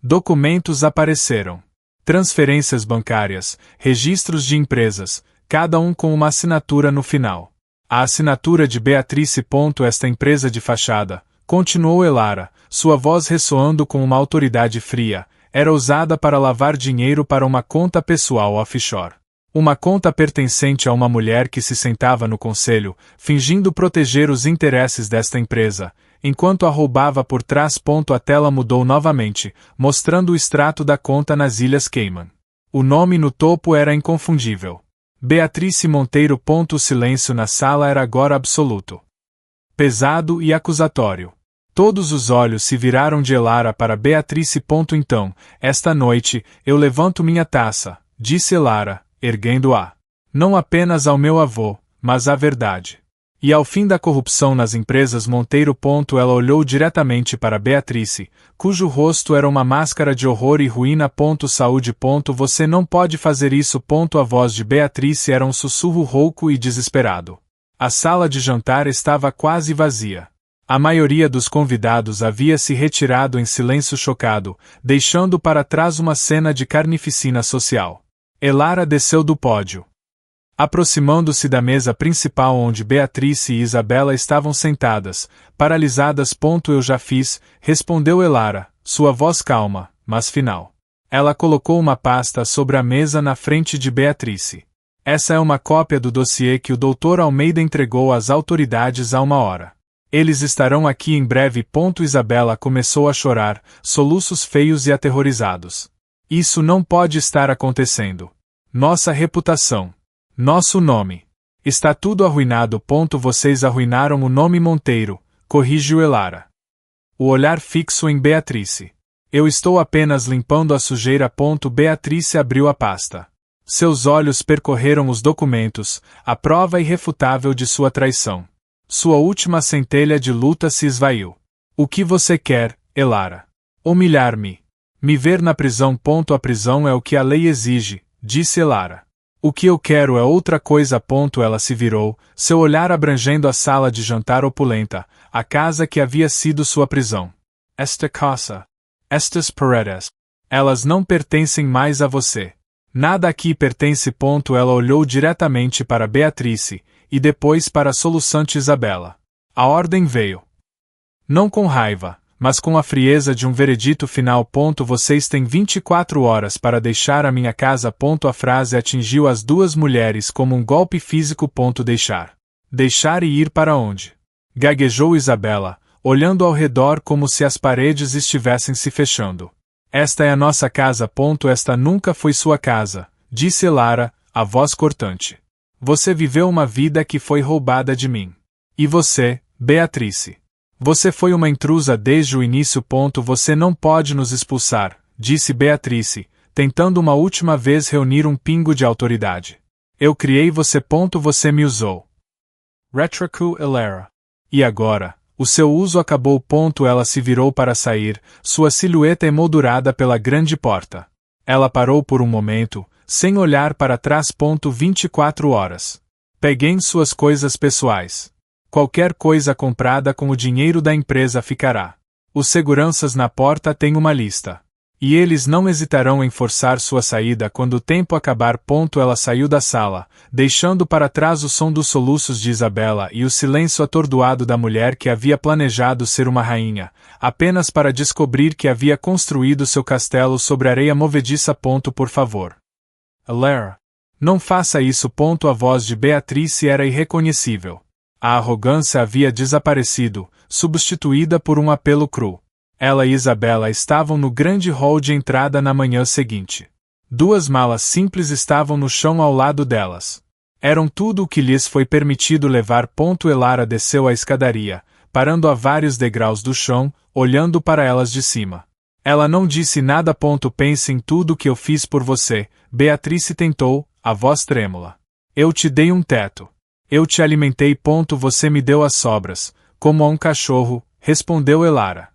Documentos apareceram. Transferências bancárias, registros de empresas, cada um com uma assinatura no final. A assinatura de Beatrice. Esta empresa de fachada, continuou Elara, sua voz ressoando com uma autoridade fria, era usada para lavar dinheiro para uma conta pessoal offshore. Uma conta pertencente a uma mulher que se sentava no conselho, fingindo proteger os interesses desta empresa, enquanto a roubava por trás. A tela mudou novamente, mostrando o extrato da conta nas Ilhas Cayman. O nome no topo era inconfundível. Beatrice Monteiro. O silêncio na sala era agora absoluto. Pesado e acusatório. Todos os olhos se viraram de Elara para Beatrice. Então, esta noite, eu levanto minha taça, disse Elara, erguendo-a. Não apenas ao meu avô, mas à verdade. E ao fim da corrupção nas empresas Monteiro. Ela olhou diretamente para Beatrice, cujo rosto era uma máscara de horror e ruína. Saúde. Você não pode fazer isso. A voz de Beatrice era um sussurro rouco e desesperado. A sala de jantar estava quase vazia. A maioria dos convidados havia se retirado em silêncio chocado, deixando para trás uma cena de carnificina social. Elara desceu do pódio. Aproximando-se da mesa principal onde Beatrice e Isabela estavam sentadas, paralisadas. Eu já fiz, respondeu Elara, sua voz calma, mas final. Ela colocou uma pasta sobre a mesa na frente de Beatrice. Essa é uma cópia do dossiê que o Dr. Almeida entregou às autoridades há 1 hora. Eles estarão aqui em breve. Isabela começou a chorar, soluços feios e aterrorizados. Isso não pode estar acontecendo. Nossa reputação. Nosso nome. Está tudo arruinado. Vocês arruinaram o nome Monteiro, corrigiu Elara. O olhar fixo em Beatrice. Eu estou apenas limpando a sujeira. Beatrice abriu a pasta. Seus olhos percorreram os documentos, a prova irrefutável de sua traição. Sua última centelha de luta se esvaiu. O que você quer, Elara? Humilhar-me. Me ver na prisão. A prisão é o que a lei exige, disse Elara. O que eu quero é outra coisa. Ela se virou, seu olhar abrangendo a sala de jantar opulenta, a casa que havia sido sua prisão. Esta casa. Estas paredes. Elas não pertencem mais a você. Nada aqui pertence. Ela olhou diretamente para Beatrice, e depois para a soluçante Isabela. A ordem veio. Não com raiva, mas com a frieza de um veredito final. Vocês têm 24 horas para deixar a minha casa. A frase atingiu as duas mulheres como um golpe físico. Deixar. Deixar e ir para onde? Gaguejou Isabela, olhando ao redor como se as paredes estivessem se fechando. Esta é a nossa casa. Esta nunca foi sua casa, disse Elara, a voz cortante. Você viveu uma vida que foi roubada de mim. E você, Beatrice? Você foi uma intrusa desde o início. Você não pode nos expulsar, disse Beatrice, tentando uma última vez reunir um pingo de autoridade. Eu criei você. Você me usou. Retracou Elara. E agora, o seu uso acabou. Ela se virou para sair, sua silhueta emoldurada pela grande porta. Ela parou por um momento, sem olhar para trás. 24 horas. Peguem suas coisas pessoais. Qualquer coisa comprada com o dinheiro da empresa ficará. Os seguranças na porta têm uma lista. E eles não hesitarão em forçar sua saída quando o tempo acabar. Ela saiu da sala, deixando para trás o som dos soluços de Isabela e o silêncio atordoado da mulher que havia planejado ser uma rainha, apenas para descobrir que havia construído seu castelo sobre areia movediça. Por favor, Alara, não faça isso. A voz de Beatrice era irreconhecível. A arrogância havia desaparecido, substituída por um apelo cru. Ela e Isabela estavam no grande hall de entrada na manhã seguinte. 2 malas simples estavam no chão ao lado delas. Eram tudo o que lhes foi permitido levar. Elara desceu a escadaria, parando a vários degraus do chão, olhando para elas de cima. Ela não disse nada. Pense em tudo que eu fiz por você, Beatrice tentou, a voz trêmula. Eu te dei um teto. Eu te alimentei. Você me deu as sobras, como a um cachorro, respondeu Elara.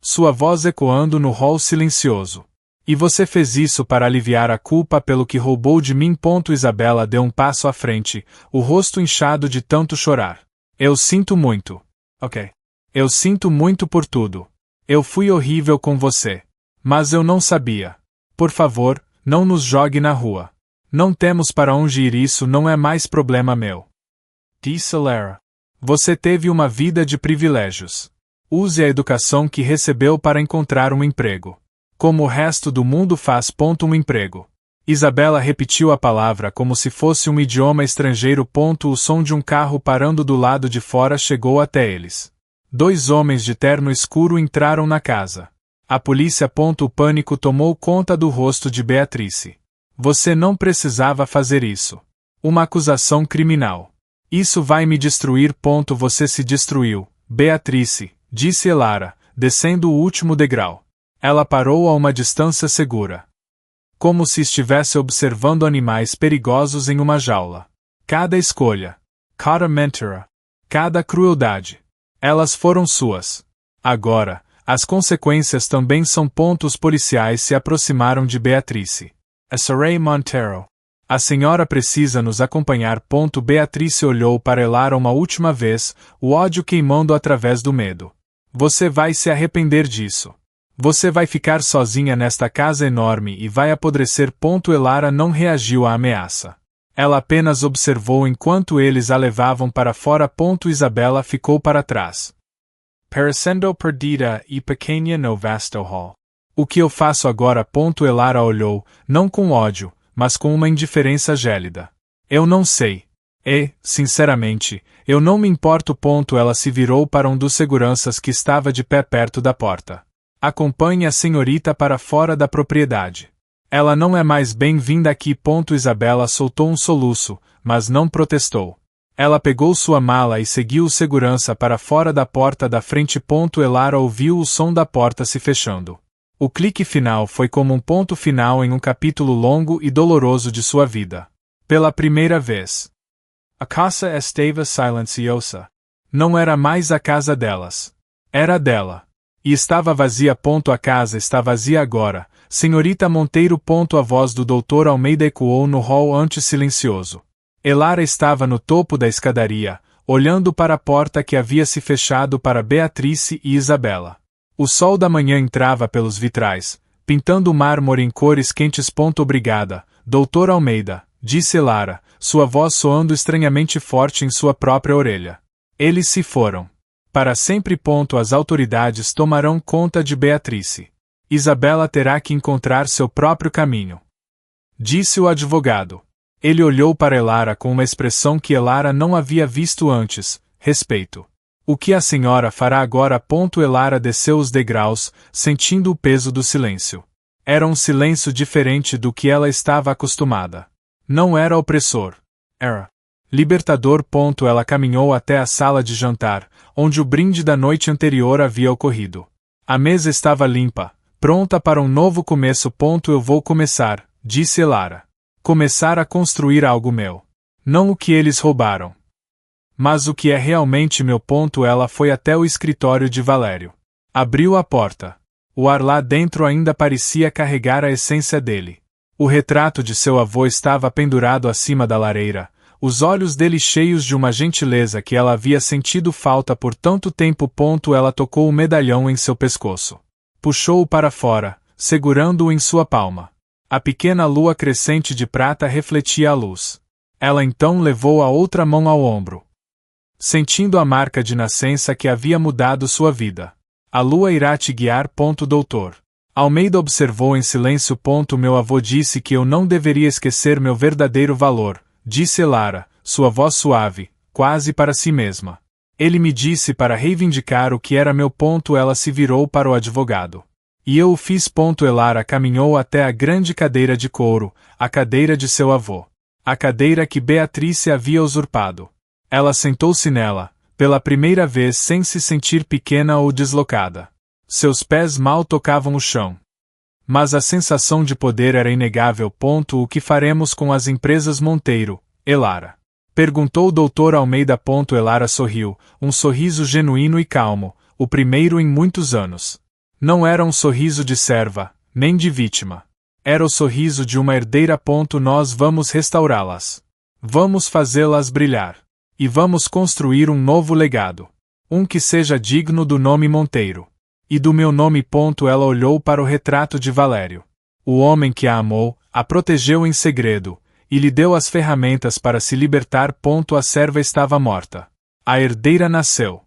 Sua voz ecoando no hall silencioso. E você fez isso para aliviar a culpa pelo que roubou de mim. Isabela deu um passo à frente, o rosto inchado de tanto chorar. Eu sinto muito. Ok. Eu sinto muito por tudo. Eu fui horrível com você. Mas eu não sabia. Por favor, não nos jogue na rua. Não temos para onde ir. Isso não é mais problema meu. Disse Elara. Você teve uma vida de privilégios. Use a educação que recebeu para encontrar um emprego. Como o resto do mundo faz. Um emprego. Isabela repetiu a palavra como se fosse um idioma estrangeiro. O som de um carro parando do lado de fora chegou até eles. 2 homens de terno escuro entraram na casa. A polícia. O pânico tomou conta do rosto de Beatrice. Você não precisava fazer isso. Uma acusação criminal. Isso vai me destruir. Você se destruiu, Beatrice, disse Elara, descendo o último degrau. Ela parou a uma distância segura. Como se estivesse observando animais perigosos em uma jaula. Cada escolha, cada mentira, cada crueldade. Elas foram suas. Agora, as consequências também são. Os policiais se aproximaram de Beatrice. Saray Montero. A senhora precisa nos acompanhar. Beatrice olhou para Elara uma última vez, o ódio queimando através do medo. Você vai se arrepender disso. Você vai ficar sozinha nesta casa enorme e vai apodrecer. Elara não reagiu à ameaça. Ela apenas observou enquanto eles a levavam para fora. Isabela ficou para trás. Parecendo perdida e pequena no vasto hall. O que eu faço agora? Elara olhou, não com ódio, mas com uma indiferença gélida. Eu não sei. E, sinceramente, eu não me importo. Ela se virou para um dos seguranças que estava de pé perto da porta. Acompanhe a senhorita para fora da propriedade. Ela não é mais bem-vinda aqui. Isabela soltou um soluço, mas não protestou. Ela pegou sua mala e seguiu o segurança para fora da porta da frente. Elara ouviu o som da porta se fechando. O clique final foi como um ponto final em um capítulo longo e doloroso de sua vida. Pela primeira vez. A casa estava silenciosa. Não era mais a casa delas. Era dela. E estava vazia. A casa está vazia agora, senhorita Monteiro. A voz do Dr. Almeida ecoou no hall antes silencioso. Elara estava no topo da escadaria, olhando para a porta que havia se fechado para Beatrice e Isabela. O sol da manhã entrava pelos vitrais, pintando o mármore em cores quentes. Obrigada, Dr. Almeida, disse Elara, sua voz soando estranhamente forte em sua própria orelha. Eles se foram. Para sempre. As autoridades tomarão conta de Beatrice. Isabela terá que encontrar seu próprio caminho. Disse o advogado. Ele olhou para Elara com uma expressão que Elara não havia visto antes, respeito. O que a senhora fará agora? Elara desceu os degraus, sentindo o peso do silêncio. Era um silêncio diferente do que ela estava acostumada. Não era opressor. Era libertador. Ela caminhou até a sala de jantar, onde o brinde da noite anterior havia ocorrido. A mesa estava limpa, pronta para um novo começo. Eu vou começar, disse Elara. Começar a construir algo meu. Não o que eles roubaram. Mas o que é realmente meu. Ela foi até o escritório de Valério. Abriu a porta. O ar lá dentro ainda parecia carregar a essência dele. O retrato de seu avô estava pendurado acima da lareira, os olhos dele cheios de uma gentileza que ela havia sentido falta por tanto tempo. Ela tocou o medalhão em seu pescoço. Puxou-o para fora, segurando-o em sua palma. A pequena lua crescente de prata refletia a luz. Ela então levou a outra mão ao ombro, sentindo a marca de nascença que havia mudado sua vida. A lua irá te guiar. Doutor Almeida observou em silêncio. Meu avô disse que eu não deveria esquecer meu verdadeiro valor, disse Elara, sua voz suave, quase para si mesma. Ele me disse para reivindicar o que era meu. Ela se virou para o advogado. E eu o fiz. Elara caminhou até a grande cadeira de couro, a cadeira de seu avô. A cadeira que Beatrice havia usurpado. Ela sentou-se nela, pela primeira vez sem se sentir pequena ou deslocada. Seus pés mal tocavam o chão. Mas a sensação de poder era inegável. O que faremos com as empresas Monteiro, Elara? Perguntou o Dr. Almeida. Elara sorriu, um sorriso genuíno e calmo, o primeiro em muitos anos. Não era um sorriso de serva, nem de vítima. Era o sorriso de uma herdeira. Nós vamos restaurá-las. Vamos fazê-las brilhar. E vamos construir um novo legado. Um que seja digno do nome Monteiro. E do meu nome. Ela olhou para o retrato de Valério. O homem que a amou, a protegeu em segredo, e lhe deu as ferramentas para se libertar. A serva estava morta. A herdeira nasceu.